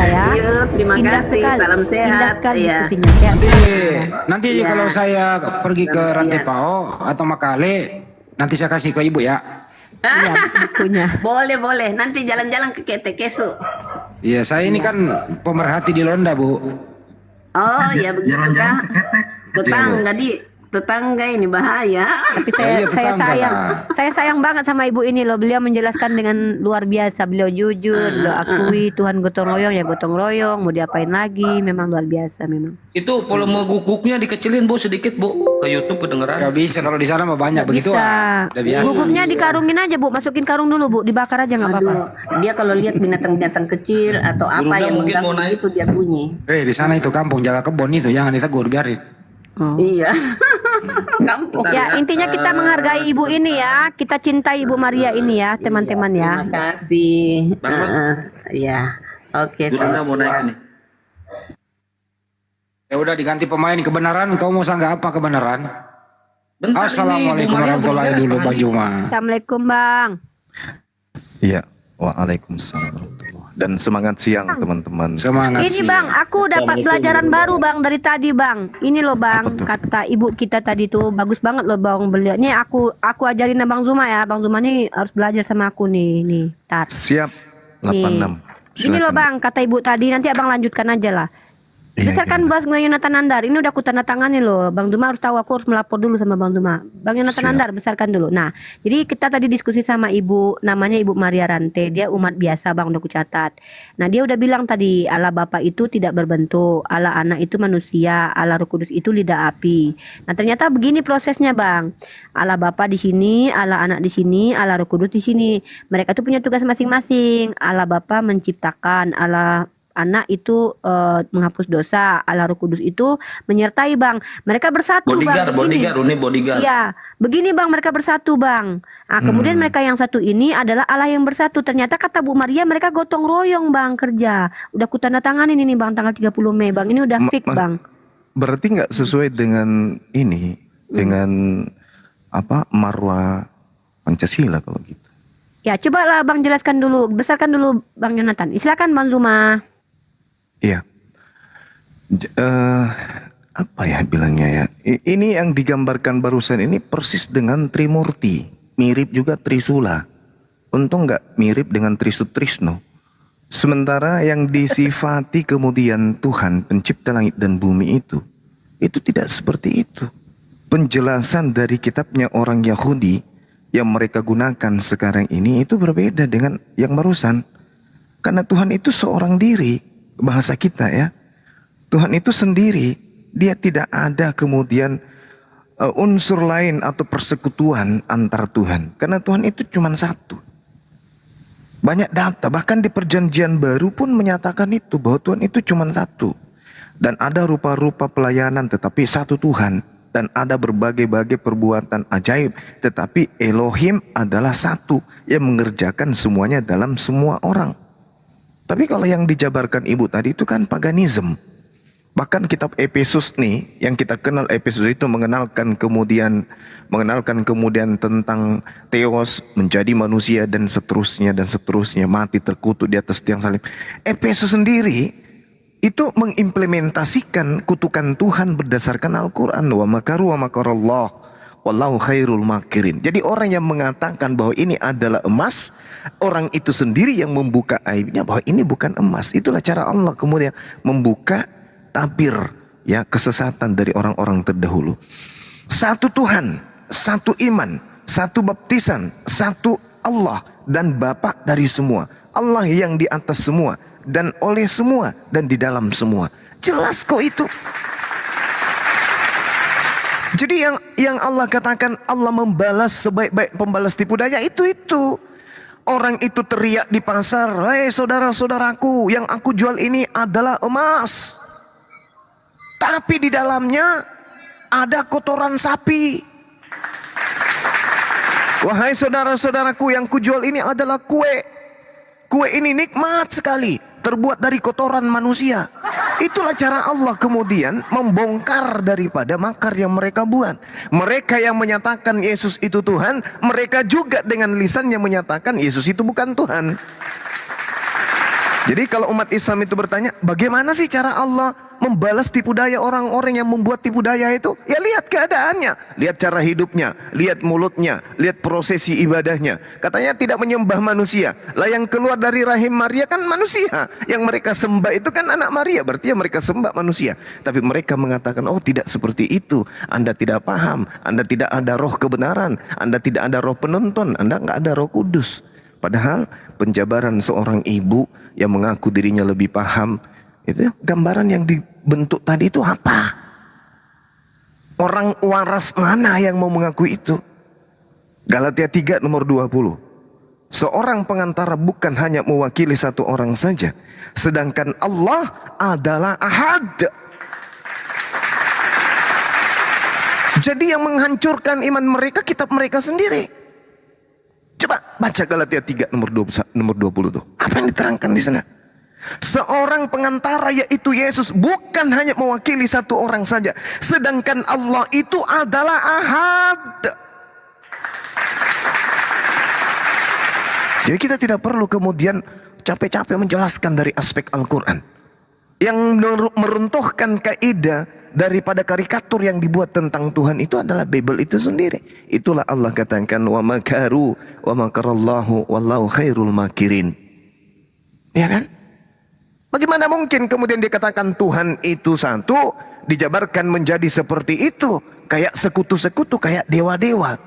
kita ya. Yuk, terima Indah kasih. sekali. Salam sehat. Indah sekali Iya. diskusinya. Ya. Nanti Iya. kalau saya pergi ke Selamat Rantai siang. Pao atau Makale, nanti saya kasih ke ibu ya. Iya, bukunya. Boleh. Nanti jalan-jalan ke Ketekesu. Iya, saya ini kan pemerhati di Londa, Bu. Oh, ya begitu Jalan-jalan kah? ke Ketek. Tetangga ini bahaya. Tapi iya, saya tetangga sayang, lah. saya sayang banget sama ibu ini loh. Beliau menjelaskan dengan luar biasa. Beliau jujur, beliau akui Tuhan gotong royong ya gotong royong. Mau diapain lagi? Memang luar biasa memang. Itu volume guguknya dikecilin Bu sedikit Bu ke YouTube kedengeran. Gak bisa kalau di sana mah banyak begitu. Bisa. Udah biasa. Gugupnya dikarungin aja Bu, masukin karung dulu Bu, dibakar aja nggak apa-apa. Aduh, dia kalau lihat binatang-binatang kecil atau apa Burungnya yang mungkin mau mengganggu naik. itu dia bunyi. Di sana itu kampung jaga kebun itu jangan ditegur biarin. Oh. Iya. Kampung. Ya intinya kita menghargai ibu ini ya, kita cintai Ibu Maria ini ya teman-teman ya. Terima kasih. Bang, Bang. Ya. Oke, Bu Randa selamat mau naik siang. nih. Ya udah diganti pemain kebenaran. Kau mau sanggah apa kebenaran? Bentar Assalamualaikum ini, Bu Maria warahmatullahi belum dulu beres, Bang Juma. Assalamualaikum Bang. Iya, waalaikumsalam warahmatullahi. Dan semangat siang teman-teman. Semangat Ini sih. Bang, aku dapat pelajaran baru Bang dari tadi Bang. Ini loh Bang, Apa tuh? kata ibu kita tadi tuh bagus banget loh Bang beliau. Ini aku ajarin Bang Zuma ya. Bang Zuma nih harus belajar sama aku nih. Tat. Siap. Nih. 86. Ini loh Silakan. Bang, kata ibu tadi nanti Abang lanjutkan aja lah. Iya, Berdasarkan gimana? bahas Bang Yonatan Nandar, ini udah aku tanda tangani loh. Bang Zuma harus tahu, aku harus melapor dulu sama Bang Zuma. Bang Yonatan Siap. Nandar, besarkan dulu. Nah, jadi kita tadi diskusi sama ibu, namanya Ibu Maria Rante. Dia umat biasa Bang, udah aku catat. Nah, dia udah bilang tadi, Allah Bapa itu tidak berbentuk, Allah Anak itu manusia, Allah Roh Kudus itu lidah api. Nah, ternyata begini prosesnya Bang. Allah Bapa di sini, Allah Anak di sini, Allah Roh Kudus di sini. Mereka tuh punya tugas masing-masing. Allah Bapa menciptakan, Allah Anak itu menghapus dosa, Allah Roh Kudus itu menyertai Bang. Mereka bersatu Bodyguard, Bang. Begini. bodyguard, ini bodyguard. Iya, begini Bang, mereka bersatu Bang. Nah, kemudian mereka yang satu ini adalah Allah yang bersatu. Ternyata kata Bu Maria mereka gotong royong Bang kerja. Udah ku tanda tanganin ini Bang tanggal 30 Mei Bang. Ini udah fix Bang. Berarti nggak sesuai dengan ini, dengan apa marwah Pancasila kalau gitu. Ya, cobalah Bang jelaskan dulu, besarkan dulu Bang Yonatan. Silakan Bang Zuma. Iya. Apa ya bilangnya ya? Ini yang digambarkan barusan ini persis dengan Trimurti, mirip juga Trisula. Untung nggak mirip dengan Trisutrisno. Sementara yang disifati kemudian Tuhan pencipta langit dan bumi itu tidak seperti itu. Penjelasan dari kitabnya orang Yahudi yang mereka gunakan sekarang ini itu berbeda dengan yang barusan. Karena Tuhan itu seorang diri, bahasa kita ya. Tuhan itu sendiri, dia tidak ada kemudian unsur lain atau persekutuan antar Tuhan. Karena Tuhan itu cuma satu. Banyak data, bahkan di perjanjian baru pun menyatakan itu, bahwa Tuhan itu cuma satu. Dan ada rupa-rupa pelayanan tetapi satu Tuhan. Dan ada berbagai-bagai perbuatan ajaib. Tetapi Elohim adalah satu yang mengerjakan semuanya dalam semua orang. Tapi kalau yang dijabarkan ibu tadi itu kan paganisme. Bahkan kitab Efesus nih, yang kita kenal Efesus itu mengenalkan kemudian tentang Theos menjadi manusia dan seterusnya, mati terkutuk di atas tiang salib. Efesus sendiri itu mengimplementasikan kutukan Tuhan berdasarkan Al-Quran. Wa makaru wa makarallah wallahu khairul makirin. Jadi orang yang mengatakan bahwa ini adalah emas, orang itu sendiri yang membuka aibnya bahwa ini bukan emas. Itulah cara Allah kemudian membuka tabir ya kesesatan dari orang-orang terdahulu. Satu Tuhan, satu iman, satu baptisan, satu Allah dan Bapa dari semua. Allah yang di atas semua dan oleh semua dan di dalam semua. Jelas kok itu. Jadi yang Allah katakan Allah membalas sebaik-baik pembalas tipu daya itu. Orang itu teriak di pasar, "Hei saudara-saudaraku, yang aku jual ini adalah emas. Tapi di dalamnya ada kotoran sapi. Wahai saudara-saudaraku, yang kujual ini adalah kue. Kue ini nikmat sekali, terbuat dari kotoran manusia." Itulah cara Allah kemudian membongkar daripada makar yang mereka buat. Mereka yang menyatakan Yesus itu Tuhan, mereka juga dengan lisannya menyatakan Yesus itu bukan Tuhan. Jadi kalau umat Islam itu bertanya, bagaimana sih cara Allah membalas tipu daya orang-orang yang membuat tipu daya itu? Ya lihat keadaannya, lihat cara hidupnya, lihat mulutnya, lihat prosesi ibadahnya. Katanya tidak menyembah manusia. Lah yang keluar dari rahim Maria kan manusia. Yang mereka sembah itu kan anak Maria, berarti yang mereka sembah manusia. Tapi mereka mengatakan, oh tidak seperti itu. Anda tidak paham, Anda tidak ada roh kebenaran, Anda tidak ada roh penonton, Anda nggak ada roh kudus. Padahal penjabaran seorang ibu yang mengaku dirinya lebih paham, itu gambaran yang dibentuk tadi itu apa? Orang waras mana yang mau mengakui itu? Galatia 3 nomor 20. Seorang pengantara bukan hanya mewakili satu orang saja, sedangkan Allah adalah Ahad. Jadi yang menghancurkan iman mereka kitab mereka sendiri. Coba baca Galatia 3 nomor 20 tuh. Apa yang diterangkan di sana? Seorang pengantara yaitu Yesus bukan hanya mewakili satu orang saja, sedangkan Allah itu adalah Ahad. Jadi kita tidak perlu kemudian capek-capek menjelaskan dari aspek Al-Quran. Yang meruntuhkan kaidah daripada karikatur yang dibuat tentang Tuhan itu adalah Bible itu sendiri. Itulah Allah katakan wa makaru wa makarallahu wallahu khairul makirin. Ya kan? Bagaimana mungkin kemudian dikatakan Tuhan itu satu dijabarkan menjadi seperti itu, kayak sekutu-sekutu, kayak dewa-dewa.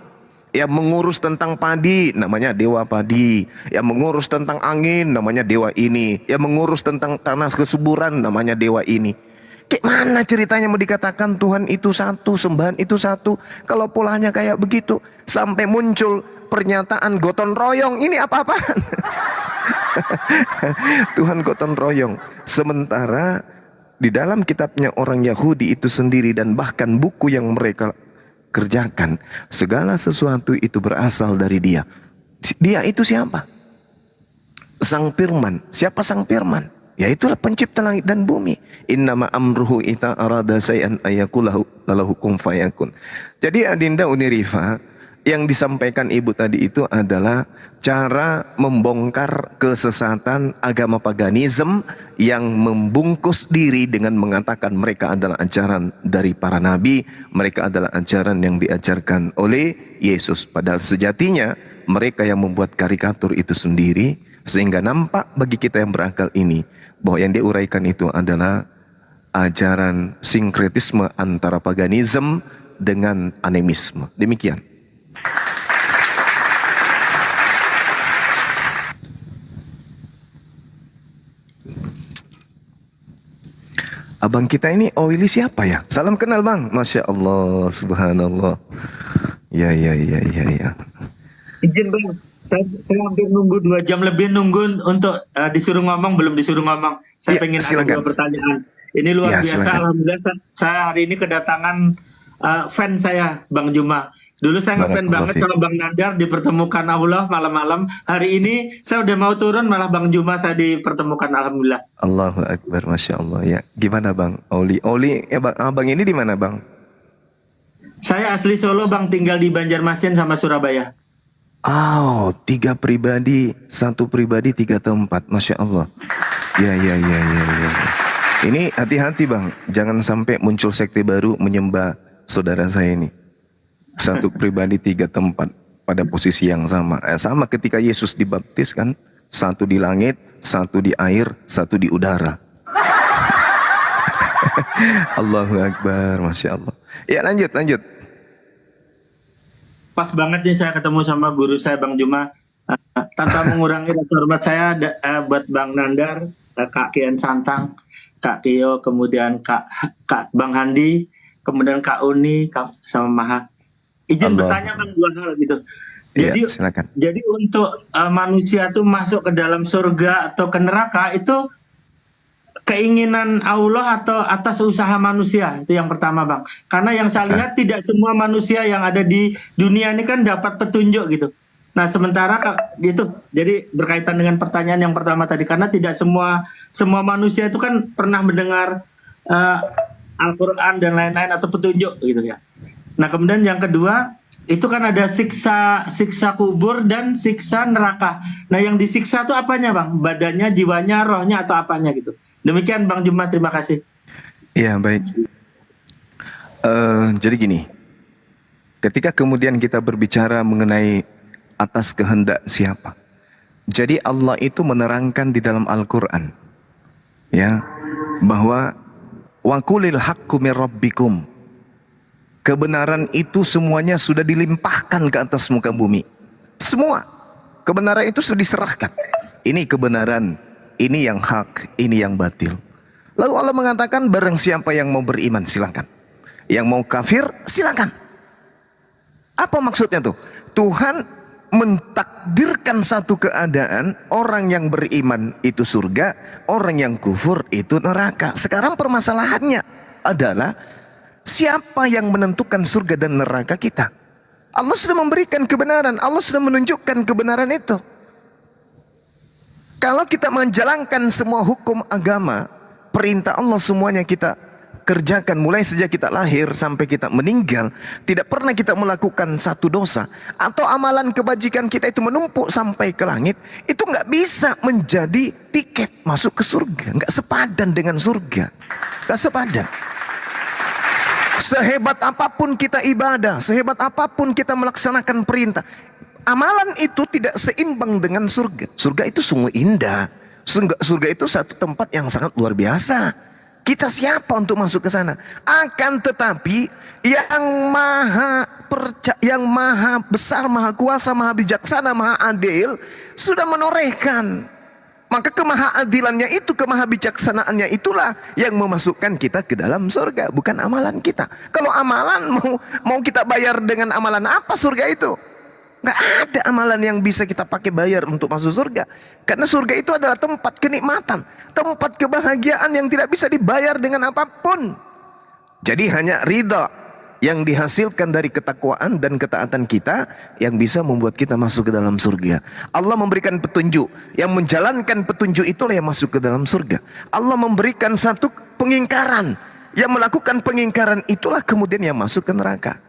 Yang mengurus tentang padi namanya dewa padi, yang mengurus tentang angin namanya dewa ini, yang mengurus tentang tanah kesuburan namanya dewa ini. Kayak mana ceritanya mau dikatakan Tuhan itu satu, sembahan itu satu, kalau polanya kayak begitu, sampai muncul pernyataan gotong royong. Ini apa-apaan? Tuhan gotong royong. Sementara di dalam kitabnya orang Yahudi itu sendiri dan bahkan buku yang mereka kerjakan, segala sesuatu itu berasal dari Dia. Dia itu siapa? Sang Firman. Siapa Sang Firman? Yaitulah pencipta langit dan bumi. Innama amruhu ita arada sayan ayakulahu lalahu kum fayakun. Jadi Adinda Unirifa, yang disampaikan ibu tadi itu adalah cara membongkar kesesatan agama paganisme yang membungkus diri dengan mengatakan mereka adalah ajaran dari para nabi, mereka adalah ajaran yang diajarkan oleh Yesus. Padahal sejatinya mereka yang membuat karikatur itu sendiri, sehingga nampak bagi kita yang berakal ini bahwa yang diuraikan itu adalah ajaran sinkretisme antara paganisme dengan animisme. Demikian. Abang kita ini Oili siapa ya? Salam kenal bang. Masya Allah, subhanallah. Ya. Izin bang, saya hampir nunggu 2 jam lebih nunggu untuk disuruh ngomong, belum disuruh ngomong. Saya Ya, pengen silakan. ada 2 pertanyaan. Ini luar Ya, biasa, silakan. alhamdulillah saya hari ini kedatangan fan saya, Bang Juma. Dulu saya ngefans Barakallahu banget fiik. kalau Bang Nandar dipertemukan Allah malam-malam. Hari ini saya udah mau turun, malah Bang Juma saya dipertemukan, alhamdulillah. Allahu Akbar, Masya Allah. Ya, gimana bang? Oli, abang ini di mana bang? Saya asli Solo Bang, tinggal di Banjarmasin sama Surabaya. Oh, 3 pribadi, 1 pribadi 3 tempat, Masya Allah. Ya. Ini hati-hati bang, jangan sampai muncul sekte baru menyembah saudara saya ini. 1 pribadi 3 tempat pada posisi yang sama. Sama ketika Yesus dibaptis kan, 1 di langit, 1 di air, 1 di udara. Allahu Akbar, Masya Allah. Ya lanjut. Pas banget nih saya ketemu sama guru saya Bang Juma. Tanpa mengurangi rasa hormat saya buat Bang Nandar, Kak Kian Santang, Kak Tio, kemudian Kak Bang Handi, kemudian Kak Uni, Kak sama Maha. Izin Allah. bertanya Bang 2 hal gitu. Ya, Jadi silakan. jadi untuk manusia tuh masuk ke dalam surga atau ke neraka itu keinginan Allah atau atas usaha manusia? Itu yang pertama Bang. Karena yang saya lihat tidak semua manusia yang ada di dunia ini kan dapat petunjuk gitu. Nah sementara itu jadi berkaitan dengan pertanyaan yang pertama tadi, karena tidak semua manusia itu kan pernah mendengar Al-Quran dan lain-lain atau petunjuk gitu ya. Nah kemudian yang kedua, Itu kan ada siksa kubur dan siksa neraka. Nah, yang disiksa itu apanya, Bang? Badannya, jiwanya, rohnya, atau apanya gitu? Demikian, Bang Juma, terima kasih. Iya, baik. Jadi gini, ketika kemudian kita berbicara mengenai atas kehendak siapa, jadi Allah itu menerangkan di dalam Al-Quran, ya, bahwa wa qulil haqqu mir rabbikum. Kebenaran itu semuanya sudah dilimpahkan ke atas muka bumi. Semua kebenaran itu sudah diserahkan. Ini kebenaran, ini yang hak, ini yang batil. Lalu Allah mengatakan barang siapa yang mau beriman silakan, yang mau kafir silakan. Apa maksudnya tuh? Tuhan mentakdirkan satu keadaan, orang yang beriman itu surga, orang yang kufur itu neraka. Sekarang permasalahannya adalah siapa yang menentukan surga dan neraka kita? Allah sudah memberikan kebenaran, Allah sudah menunjukkan kebenaran itu. Kalau kita menjalankan semua hukum agama, perintah Allah semuanya kita kerjakan mulai sejak kita lahir sampai kita meninggal, tidak pernah kita melakukan satu dosa, atau amalan kebajikan kita itu menumpuk sampai ke langit, itu nggak bisa menjadi tiket masuk ke surga, nggak sepadan dengan surga, nggak sepadan. Sehebat apapun kita ibadah, sehebat apapun kita melaksanakan perintah, amalan itu tidak seimbang dengan surga. Surga itu sungguh indah. Surga itu satu tempat yang sangat luar biasa. Kita siapa untuk masuk ke sana? Akan tetapi yang maha besar, maha kuasa, maha bijaksana, maha adil sudah menorehkan. Maka kemahaadilannya itu, kemahabijaksanaannya itulah yang memasukkan kita ke dalam surga, bukan amalan kita. Kalau amalan mau kita bayar dengan amalan apa surga itu? Nggak ada amalan yang bisa kita pakai bayar untuk masuk surga. Karena surga itu adalah tempat kenikmatan, tempat kebahagiaan yang tidak bisa dibayar dengan apapun. Jadi hanya ridha yang dihasilkan dari ketakwaan dan ketaatan kita yang bisa membuat kita masuk ke dalam surga. Allah memberikan petunjuk, yang menjalankan petunjuk itulah yang masuk ke dalam surga. Allah memberikan satu pengingkaran, yang melakukan pengingkaran itulah kemudian yang masuk ke neraka.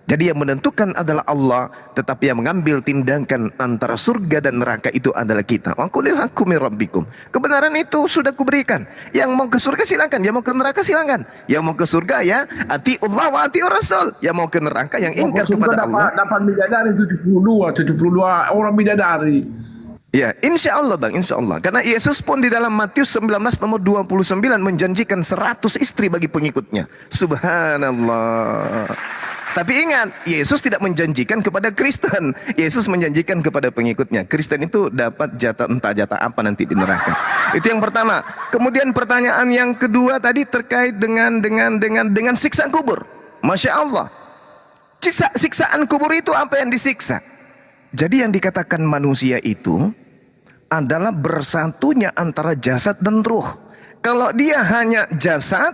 Jadi yang menentukan adalah Allah, tetapi yang mengambil tindakan antara surga dan neraka itu adalah kita. Wa qulil haqqu mir rabbikum. Kebenaran itu sudah kuberikan. Yang mau ke surga silakan, yang mau ke neraka silakan. Yang mau ke surga ya atiullah wa atiur rasul. Yang mau ke neraka yang ingkar kepada Allah. Dapat bidadari 72 orang bidadari. Ya, insya Allah bang, insya Allah. Karena Yesus pun di dalam Matius 19 nomor 29 menjanjikan 100 istri bagi pengikutnya. Subhanallah. Tapi ingat, Yesus tidak menjanjikan kepada Kristen. Yesus menjanjikan kepada pengikutnya. Kristen itu dapat jatah, entah jatah apa nanti di neraka. Itu yang pertama. Kemudian pertanyaan yang kedua tadi terkait dengan siksa kubur. Masya Allah. Siksaan kubur itu apa yang disiksa? Jadi yang dikatakan manusia itu adalah bersatunya antara jasad dan ruh. Kalau dia hanya jasad,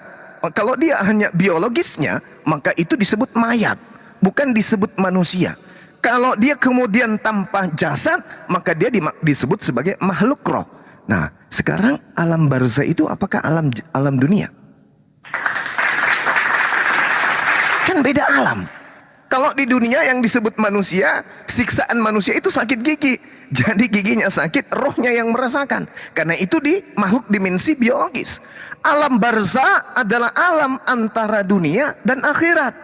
kalau dia hanya biologisnya, maka itu disebut mayat, bukan disebut manusia. Kalau dia kemudian tanpa jasad, maka dia disebut sebagai makhluk roh. Nah, sekarang alam barzah itu apakah alam dunia? Kan beda alam. Kalau di dunia yang disebut manusia, siksaan manusia itu sakit gigi. Jadi giginya sakit, rohnya yang merasakan. Karena itu di makhluk dimensi biologis. Alam barzah adalah alam antara dunia dan akhirat.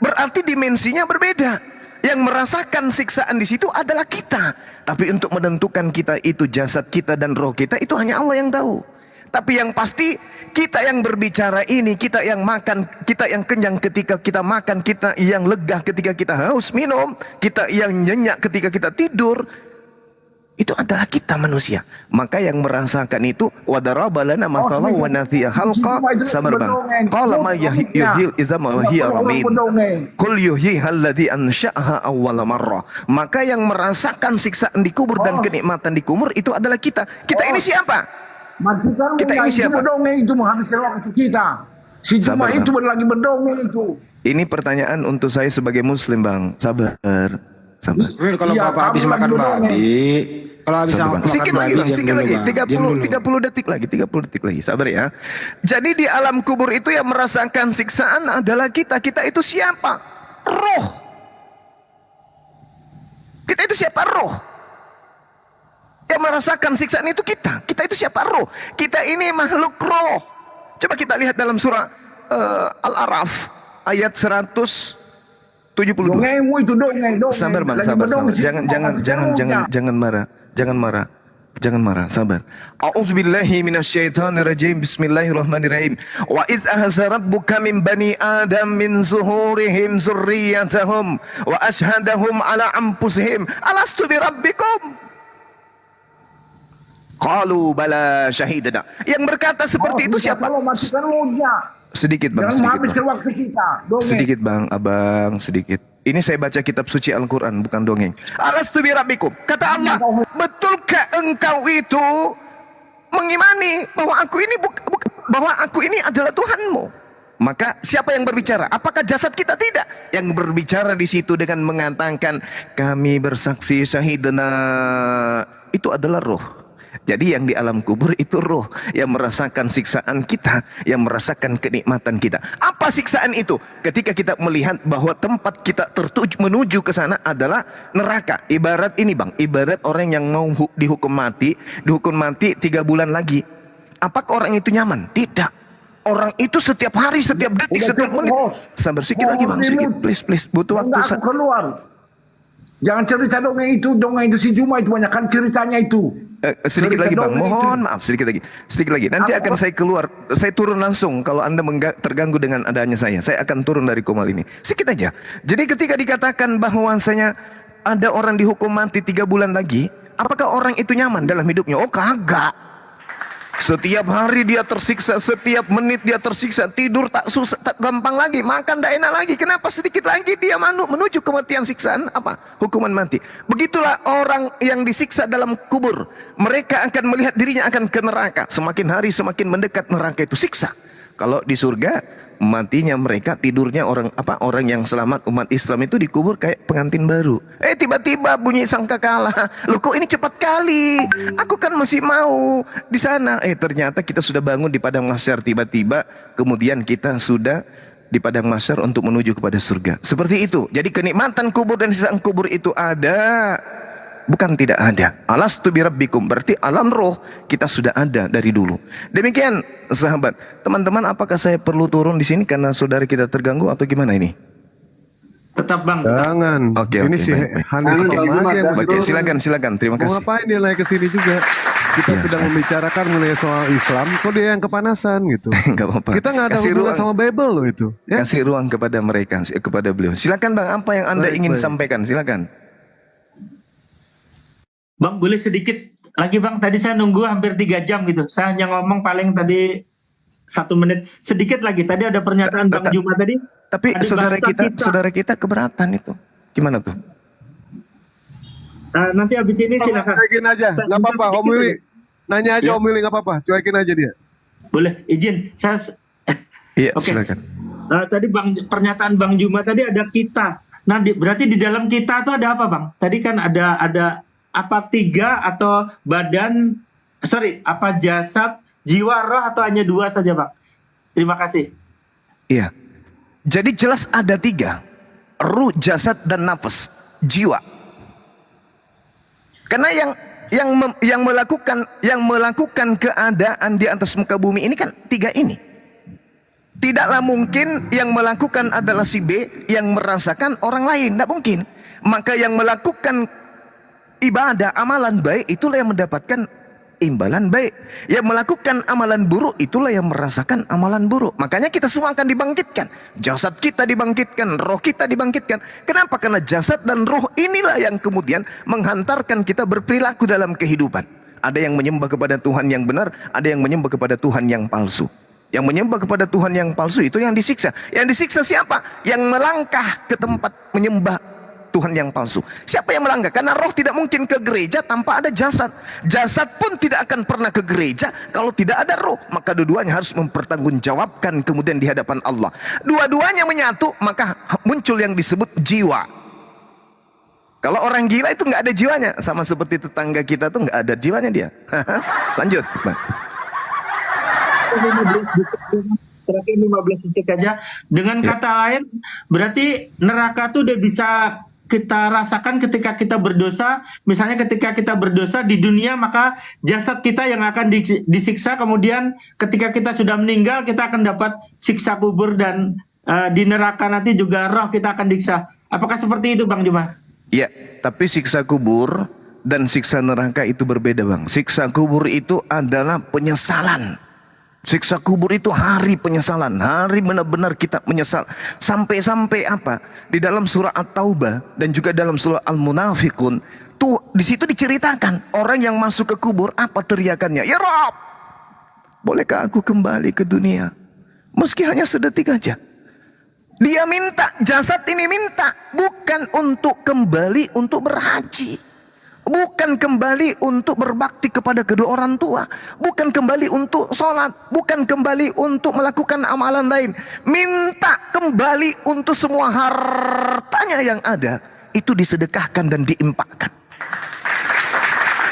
Berarti dimensinya berbeda. Yang merasakan siksaan di situ adalah kita. Tapi untuk menentukan kita itu jasad kita dan roh kita itu hanya Allah yang tahu. Tapi yang pasti kita yang berbicara ini, kita yang makan, kita yang kenyang ketika kita makan, kita yang lega ketika kita haus minum, kita yang nyenyak ketika kita tidur, itu adalah kita manusia. Maka yang merasakan itu wadaraba lana mathalan wa nathiya halqa sabar bang. Qala ma yuhyil izama wa hiya ramim. Qul yuhyiha alladhi ansha'aha awwala marrah. Maka yang merasakan siksaan di kubur dan kenikmatan di kubur itu adalah kita. Kita ini siapa? Kita ini siapa? Berdongeng itu menghabiskan waktu kita. Si Juma itu lagi berdongeng itu. Ini pertanyaan untuk saya sebagai muslim bang. Sabar. Kalau Iya, bapak habis kamu makan lagi berdongeng. babi, kalau habis Sabar, makan bang. Sikit lagi bang, diam sikit dulu, lagi, Bang. 30 detik lagi, 30 detik lagi, sabar ya. Jadi di alam kubur itu yang merasakan siksaan adalah kita. Kita itu siapa? Roh. Kita itu siapa? Roh. Yang merasakan siksaan itu kita. Kita itu siapa? Roh. Kita ini makhluk roh. Coba kita lihat dalam surah Al-Araf ayat 172. Dongengmu itu dongeng. Sabar bang, Lagi sabar. berdongeng, Jangan marah. Jangan marah, sabar. A'udzubillahi minasyaitonirrajim. Bismillahirrahmanirrahim. Wa iz ahza rabbuka min bani Adam min zuhurihim zurriyyatahum wa ashhadahum ala anfusihim alastu bi rabbikum? Qalu bala syahidana. Yang berkata seperti itu siapa? Kalau matikan mulia. Sedikit bang, Jangan sedikit menghabiskan bang. waktu kita. Dongeng. Sedikit bang, abang, sedikit. Ini saya baca kitab suci Al-Quran, bukan dongeng. Alastu bi rabbikum. Kata Allah, betulkah engkau itu mengimani bahwa aku ini adalah Tuhanmu? Maka siapa yang berbicara? Apakah jasad kita? Tidak. Yang berbicara di situ dengan mengatakan kami bersaksi syahidana, itu adalah roh. Jadi yang di alam kubur itu roh yang merasakan siksaan kita, yang merasakan kenikmatan kita. Apa siksaan itu? Ketika kita melihat bahwa tempat kita menuju ke sana adalah neraka. Ibarat ini bang, ibarat orang yang mau dihukum mati 3 bulan lagi. Apakah orang itu nyaman? Tidak. Orang itu setiap hari, setiap detik, setiap menit. Sabar sedikit lagi bang, sedikit. Please. Butuh waktu. Enggak, aku keluar. Jangan cerita dongeng itu si Juma itu banyakkan ceritanya itu. Sedikit Cerita lagi bang, dongeng mohon itu. maaf sedikit lagi. Nanti akan saya keluar, saya turun langsung kalau anda terganggu dengan adanya saya akan turun dari komal ini. Sedikit aja. Jadi ketika dikatakan bahwasanya ada orang dihukum mati 3 bulan lagi, apakah orang itu nyaman dalam hidupnya? Oh kagak. Setiap hari dia tersiksa, setiap menit dia tersiksa, tidur tak gampang lagi, makan tak enak lagi. Kenapa? Sedikit lagi dia menuju kematian siksaan apa? Hukuman mati. Begitulah orang yang disiksa dalam kubur. Mereka akan melihat dirinya akan ke neraka. Semakin hari semakin mendekat neraka itu siksa. Kalau di surga matinya mereka, tidurnya orang yang selamat umat Islam itu dikubur kayak pengantin baru. Tiba-tiba bunyi sangkakala. Loh kok ini cepat kali? Aku kan masih mau di sana. Ternyata kita sudah bangun di padang mahsyar tiba-tiba, kemudian kita sudah di padang mahsyar untuk menuju kepada surga. Seperti itu. Jadi kenikmatan kubur dan sisa kubur itu ada. Bukan tidak ada. Alastu bi rabbikum, berarti alam roh kita sudah ada dari dulu. Demikian sahabat. Teman-teman, apakah saya perlu turun di sini karena saudara kita terganggu atau gimana ini? Tetap bang. Tetap. Jangan. Oke, Ini oke, si baik. Hanif Jangan, sama Bang aja yang Oke, betul. silakan. Terima Mau kasih. ngapain dia naik ke sini juga? Kita Iya, sedang saya- membicarakan mengenai soal Islam, kok dia yang kepanasan gitu. Enggak apa-apa. Kita nggak ada Kasih hubungan ruang. sama Bible loh itu. Ya? Kasih ruang kepada mereka, kepada beliau. Silakan Bang, apa yang Anda Baik, ingin baik. sampaikan? Silakan. Bang, boleh sedikit lagi bang. Tadi saya nunggu hampir 3 jam gitu. Saya hanya ngomong paling tadi 1 menit. Sedikit lagi. Tadi ada pernyataan Bang Juma tadi. Tapi ada saudara kita keberatan itu. Gimana tuh? Nanti habis ini silakan. Cuekin aja, nggak apa-apa. Om Willy nanya aja Ya. Om Willy nggak apa-apa. Cuekin aja dia. Boleh izin. Saya Iya, Oke. silakan. tadi pernyataan Bang Juma tadi ada kita. Nah, berarti di dalam kita itu ada apa bang? Tadi kan ada apa 3 atau badan? Apa jasad, jiwa, roh atau hanya 2 saja bang? Terima kasih. Iya. Jadi jelas ada 3. Ruh, jasad, dan nafas. Jiwa. Karena yang melakukan keadaan di atas muka bumi ini kan 3 ini. Tidaklah mungkin yang melakukan adalah si B yang merasakan orang lain. Tidak mungkin. Maka yang melakukan ibadah, amalan baik, itulah yang mendapatkan imbalan baik. Yang melakukan amalan buruk, itulah yang merasakan amalan buruk. Makanya kita semua akan dibangkitkan. Jasad kita dibangkitkan, roh kita dibangkitkan. Kenapa? Karena jasad dan roh inilah yang kemudian menghantarkan kita berperilaku dalam kehidupan. Ada yang menyembah kepada Tuhan yang benar, ada yang menyembah kepada Tuhan yang palsu. Yang menyembah kepada Tuhan yang palsu itu yang disiksa. Yang disiksa siapa? Yang melangkah ke tempat menyembah Tuhan yang palsu. Siapa yang melangkah? Karena roh tidak mungkin ke gereja tanpa ada jasad. Jasad pun tidak akan pernah ke gereja kalau tidak ada roh. Maka dua-duanya harus mempertanggungjawabkan kemudian di hadapan Allah. Dua-duanya menyatu, maka muncul yang disebut jiwa. Kalau orang gila itu nggak ada jiwanya, sama seperti tetangga kita tuh nggak ada jiwanya dia. Lanjut, Bang. Terakhir 15 detik aja. Dengan kata lain, berarti neraka tuh udah bisa kita rasakan ketika kita berdosa. Misalnya ketika kita berdosa di dunia, maka jasad kita yang akan disiksa, kemudian ketika kita sudah meninggal kita akan dapat siksa kubur, dan di neraka nanti juga roh kita akan disiksa. Apakah seperti itu Bang Juma? Ya, tapi siksa kubur dan siksa neraka itu berbeda bang. Siksa kubur itu adalah penyesalan. Siksa kubur itu hari penyesalan, hari benar-benar kita menyesal. Sampai-sampai apa? Di dalam surah At-Taubah dan juga dalam surah Al-Munafiqun, tuh di situ diceritakan orang yang masuk ke kubur apa teriakannya? Ya Rabb, bolehkah aku kembali ke dunia? Meski hanya sedetik aja. Dia minta, jasad ini minta, bukan untuk kembali untuk berhaji, bukan kembali untuk berbakti kepada kedua orang tua, bukan kembali untuk sholat, bukan kembali untuk melakukan amalan lain. Minta kembali untuk semua hartanya yang ada, itu disedekahkan dan diimpakkan.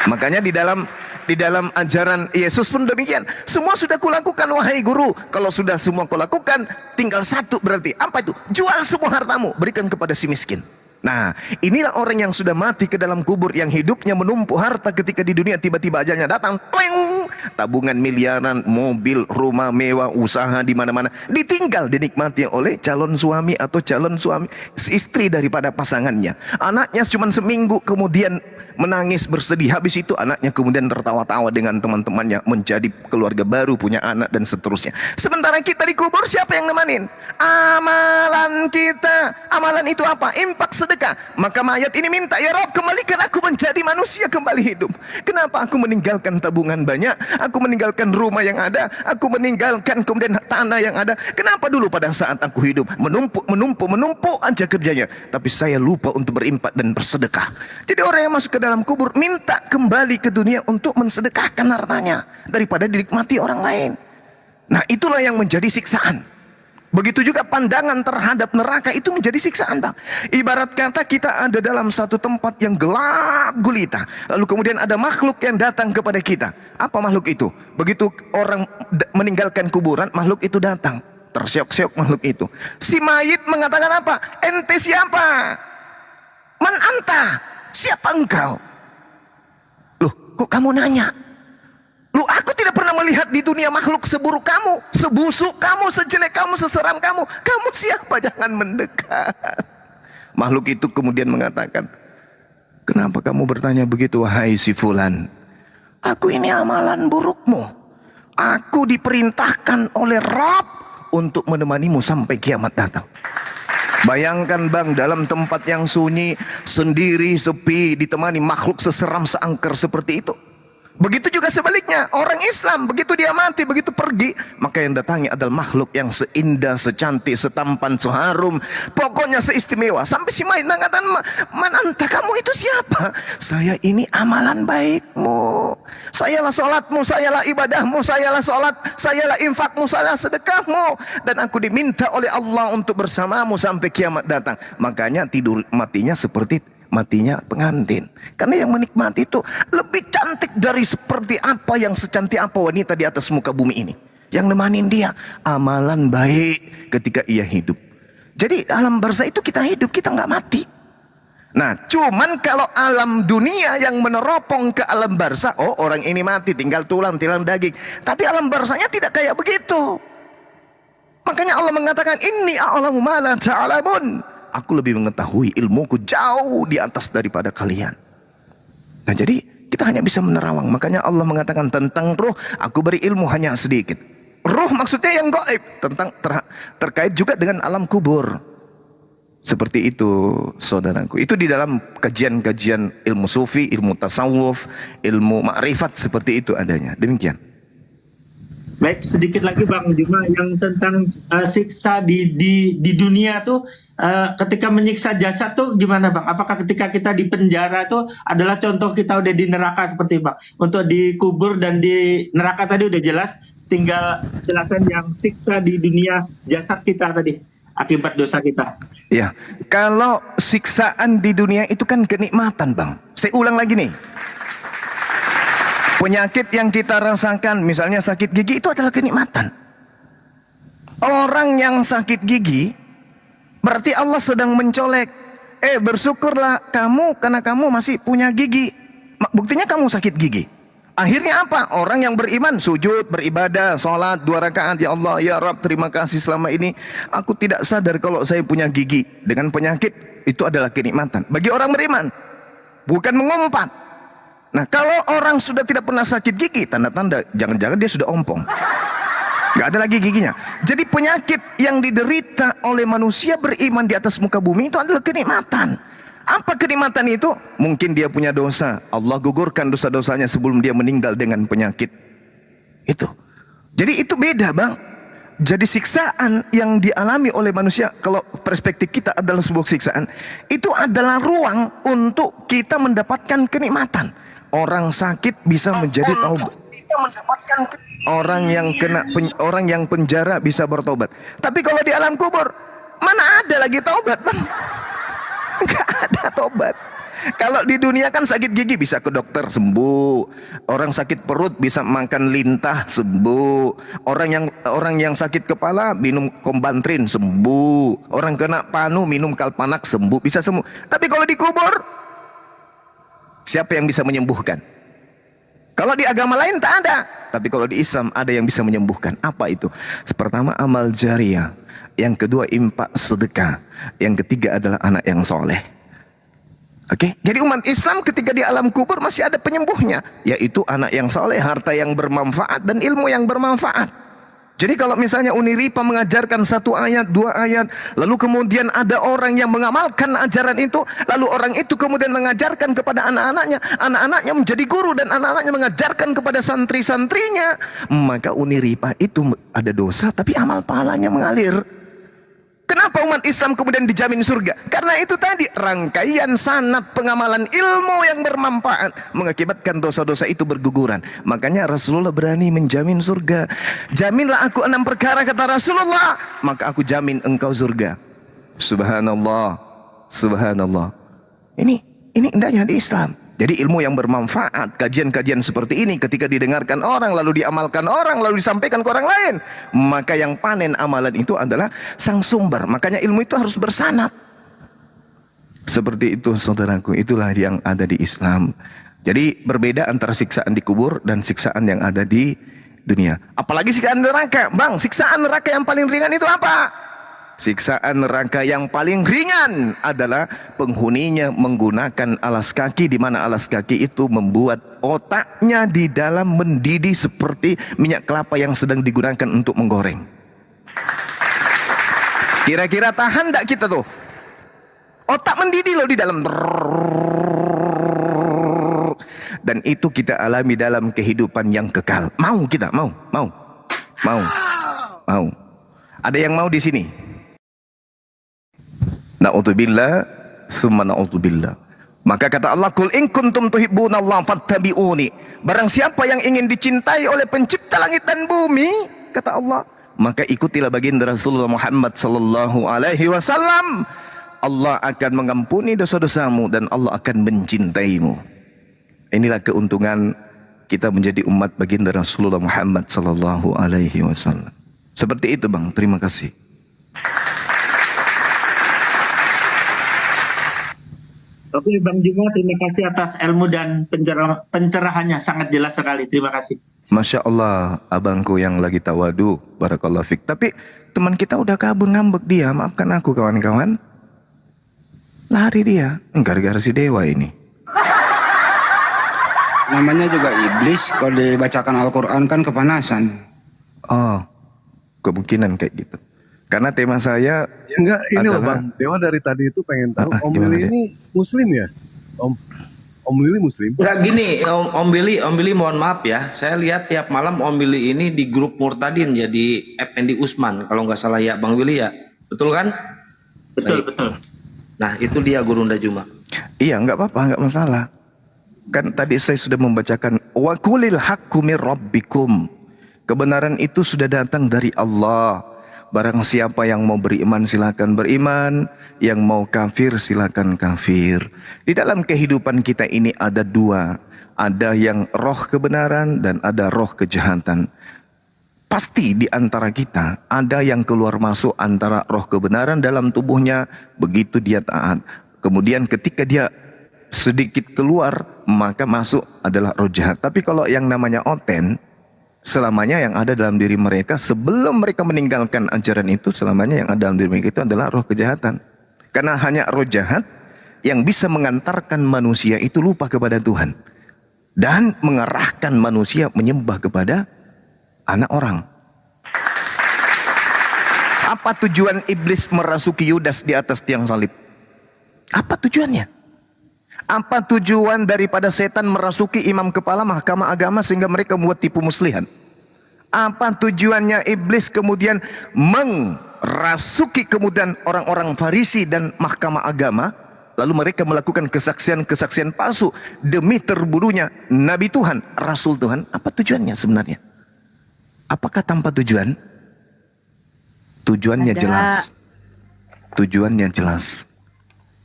Makanya di dalam ajaran Yesus pun demikian. Semua sudah kulakukan wahai guru. Kalau sudah semua kulakukan, tinggal satu berarti. Apa itu? Jual semua hartamu, berikan kepada si miskin. Nah, inilah orang yang sudah mati ke dalam kubur, yang hidupnya menumpuk harta ketika di dunia, tiba-tiba ajalnya datang, tweng, tabungan miliaran, mobil, rumah mewah, usaha di mana-mana, ditinggal dinikmati oleh calon suami atau calon suami, istri daripada pasangannya. Anaknya cuma seminggu kemudian menangis bersedih, habis itu anaknya kemudian tertawa-tawa dengan teman-temannya, menjadi keluarga baru, punya anak dan seterusnya. Sementara kita di kubur, siapa yang nemanin? Amalan kita. Amalan itu apa? Impak, sedekah. Maka mayat ini minta, ya Rob, kembalikan aku menjadi manusia kembali hidup. Kenapa aku meninggalkan tabungan banyak, aku meninggalkan rumah yang ada, aku meninggalkan kemudian tanah yang ada? Kenapa dulu pada saat aku hidup menumpuk aja kerjanya, tapi saya lupa untuk berimpak dan bersedekah. Jadi orang yang masuk ke dalam kubur minta kembali ke dunia untuk mensedekahkan hartanya daripada dinikmati orang lain. Nah, itulah yang menjadi siksaan. Begitu juga pandangan terhadap neraka itu menjadi siksaan bang. Ibarat kata kita ada dalam satu tempat yang gelap gulita, lalu kemudian ada makhluk yang datang kepada kita. Apa makhluk itu? Begitu orang meninggalkan kuburan, makhluk itu datang, terseok-seok makhluk itu. Si mayit mengatakan apa? Ente siapa? Man anta? Siapa engkau? Loh, kok kamu nanya? Loh, aku tidak pernah melihat di dunia makhluk seburuk kamu, sebusuk kamu, sejelek kamu, seseram kamu. Kamu siapa? Jangan mendekat. Makhluk itu kemudian mengatakan, kenapa kamu bertanya begitu, wahai si fulan? Aku ini amalan burukmu. Aku diperintahkan oleh Rabb untuk menemanimu sampai kiamat datang. Bayangkan bang, dalam tempat yang sunyi, sendiri, sepi, ditemani makhluk seseram seangker seperti itu. Begitu juga sebaliknya, orang Islam begitu dia mati, begitu pergi, maka yang datangi adalah makhluk yang seindah, secantik, setampan, seharum, pokoknya seistimewa. Sampai si mayit mengatakan, man anta, kamu itu siapa? Saya ini amalan baikmu, sayalah sholatmu, sayalah ibadahmu, sayalah sholat, sayalah infakmu, sayalah sedekahmu, dan aku diminta oleh Allah untuk bersamamu sampai kiamat datang. Makanya tidur matinya seperti matinya pengantin, karena yang menikmati itu lebih cantik dari seperti apa, yang secantik apa wanita di atas muka bumi ini. Yang nemanin dia amalan baik ketika ia hidup. Jadi alam barzah itu kita hidup, kita nggak mati. Nah, cuman kalau alam dunia yang meneropong ke alam barzah, oh orang ini mati tinggal tulang, tinggal daging. Tapi alam barzahnya tidak kayak begitu. Makanya Allah mengatakan, inni a'lamu ma la ta'lamun. Aku lebih mengetahui, ilmuku jauh di atas daripada kalian. Nah, jadi kita hanya bisa menerawang. Makanya Allah mengatakan tentang roh, aku beri ilmu hanya sedikit. Roh maksudnya yang gaib, tentang terkait juga dengan alam kubur. Seperti itu saudaraku. Itu di dalam kajian-kajian ilmu sufi, ilmu tasawuf, ilmu ma'rifat, seperti itu adanya. Demikian. Baik, sedikit lagi Bang Juma yang tentang siksa di dunia tuh, ketika menyiksa jasad tuh gimana Bang? Apakah ketika kita di penjara tuh adalah contoh kita udah di neraka seperti Bang? Untuk dikubur dan di neraka tadi udah jelas, tinggal jelasan yang siksa di dunia jasad kita tadi akibat dosa kita. Ya, kalau siksaan di dunia itu kan kenikmatan Bang. Saya ulang lagi nih. Penyakit yang kita rasakan, misalnya sakit gigi, itu adalah kenikmatan. Orang yang sakit gigi, berarti Allah sedang mencolek bersyukurlah kamu karena kamu masih punya gigi. Buktinya kamu sakit gigi. Akhirnya apa? Orang yang beriman sujud, beribadah, sholat 2 rakaat. Ya Allah, ya Rabb, terima kasih selama ini aku tidak sadar kalau saya punya gigi. Dengan penyakit itu adalah kenikmatan bagi orang beriman, bukan mengumpat. Nah, kalau orang sudah tidak pernah sakit gigi, tanda-tanda jangan-jangan dia sudah ompong, nggak ada lagi giginya. Jadi penyakit yang diderita oleh manusia beriman di atas muka bumi itu adalah kenikmatan. Apa kenikmatan itu? Mungkin dia punya dosa, Allah gugurkan dosa-dosanya sebelum dia meninggal dengan penyakit itu. Jadi itu beda, Bang. Jadi siksaan yang dialami oleh manusia, kalau perspektif kita adalah sebuah siksaan, itu adalah ruang untuk kita mendapatkan kenikmatan. Orang sakit bisa menjadi taubat. Orang yang penjara bisa bertobat. Tapi kalau di alam kubur, mana ada lagi taubat, Bang? Enggak ada tobat. Kalau di dunia kan sakit gigi bisa ke dokter sembuh. Orang sakit perut bisa makan lintah sembuh. Orang yang sakit kepala minum kombantrin sembuh. Orang kena panu minum kalpanak sembuh, bisa sembuh. Tapi kalau di kubur, siapa yang bisa menyembuhkan? Kalau di agama lain tak ada. Tapi kalau di Islam ada yang bisa menyembuhkan. Apa itu? Pertama, amal jariah. Yang kedua, infak sedekah. Yang ketiga adalah anak yang soleh. Oke, jadi umat Islam ketika di alam kubur masih ada penyembuhnya, yaitu anak yang soleh, harta yang bermanfaat, dan ilmu yang bermanfaat. Jadi kalau misalnya Uniripa mengajarkan 1 ayat, 2 ayat, lalu kemudian ada orang yang mengamalkan ajaran itu, lalu orang itu kemudian mengajarkan kepada anak-anaknya menjadi guru, dan anak-anaknya mengajarkan kepada santri-santrinya, maka Uniripa itu ada dosa, tapi amal pahalanya mengalir. Kenapa umat Islam kemudian dijamin surga? Karena itu tadi, rangkaian sanad pengamalan ilmu yang bermanfaat mengakibatkan dosa-dosa itu berguguran. Makanya Rasulullah berani menjamin surga. Jaminlah aku 6 perkara, kata Rasulullah, maka aku jamin engkau surga. Subhanallah, subhanallah. Ini indahnya di Islam. Jadi ilmu yang bermanfaat, kajian-kajian seperti ini ketika didengarkan orang, lalu diamalkan orang, lalu disampaikan ke orang lain, maka yang panen amalan itu adalah sang sumber. Makanya ilmu itu harus bersanad. Seperti itu, saudaraku, itulah yang ada di Islam. Jadi berbeda antara siksaan di kubur dan siksaan yang ada di dunia. Apalagi siksaan neraka. Bang, siksaan neraka yang paling ringan itu apa? Siksaan neraka yang paling ringan adalah penghuninya menggunakan alas kaki, di mana alas kaki itu membuat otaknya di dalam mendidih seperti minyak kelapa yang sedang digunakan untuk menggoreng. Kira-kira tahan tak kita tuh? Otak mendidih loh di dalam. Dan itu kita alami dalam kehidupan yang kekal. Mau kita? Mau. Ada yang mau di sini? Na'udzubillah, summa na'udzubillah. Maka kata Allah, Qul in kuntum tuhibbunallaha fattabi'uni. Barang siapa yang ingin dicintai oleh pencipta langit dan bumi, kata Allah, maka ikutilah baginda Rasulullah Muhammad sallallahu alaihi wasallam. Allah akan mengampuni dosa-dosamu dan Allah akan mencintaimu. Inilah keuntungan kita menjadi umat baginda Rasulullah Muhammad sallallahu alaihi wasallam. Seperti itu, Bang. Terima kasih. Oke, Bang Juma, terima kasih atas ilmu dan pencerahannya, sangat jelas sekali. Terima kasih. Masya Allah, abangku yang lagi tawadu, barakallahu fik. Tapi teman kita udah kabur, ngambek dia. Maafkan aku, kawan-kawan. Lari dia, gara-gara si dewa ini. Namanya juga iblis, kalau dibacakan Al-Quran kan kepanasan. Oh, kemungkinan kayak gitu. Karena tema saya Enggak, ini loh adalah- Bang. Dewa dari tadi itu pengen tahu Om gimana, Lili Dek? ini Muslim ya? Om Lili Muslim? Enggak gini, Om Billy mohon maaf ya. Saya lihat tiap malam Om Billy ini di grup Murtadin jadi Effendi Usman kalau nggak salah ya, Bang Willy ya. Betul kan? Betul, Baik. betul. Nah, itu dia Gurunda Juma. Iya, nggak apa-apa, nggak masalah. Kan tadi saya sudah membacakan wa qulil haqqu mir rabbikum. Kebenaran itu sudah datang dari Allah. Barang siapa yang mau beriman silakan beriman, yang mau kafir silakan kafir. Di dalam kehidupan kita ini ada dua, ada yang roh kebenaran dan ada roh kejahatan. Pasti di antara kita ada yang keluar masuk antara roh kebenaran dalam tubuhnya begitu dia taat. Kemudian ketika dia sedikit keluar, maka masuk adalah roh jahat. Tapi kalau yang namanya oten, selamanya yang ada dalam diri mereka sebelum mereka meninggalkan ajaran itu, selamanya yang ada dalam diri mereka itu adalah roh kejahatan. Karena hanya roh jahat yang bisa mengantarkan manusia itu lupa kepada Tuhan dan mengarahkan manusia menyembah kepada anak orang. Apa tujuan iblis merasuki Yudas di atas tiang salib? Apa tujuannya? Apa tujuan daripada setan merasuki imam kepala mahkamah agama sehingga mereka membuat tipu muslihat? Apa tujuannya iblis kemudian merasuki kemudian orang-orang Farisi dan mahkamah agama, lalu mereka melakukan kesaksian-kesaksian palsu demi terbunuhnya Nabi Tuhan, Rasul Tuhan? Apa tujuannya sebenarnya? Apakah tanpa tujuan? Tujuannya Ada. jelas. Tujuannya jelas.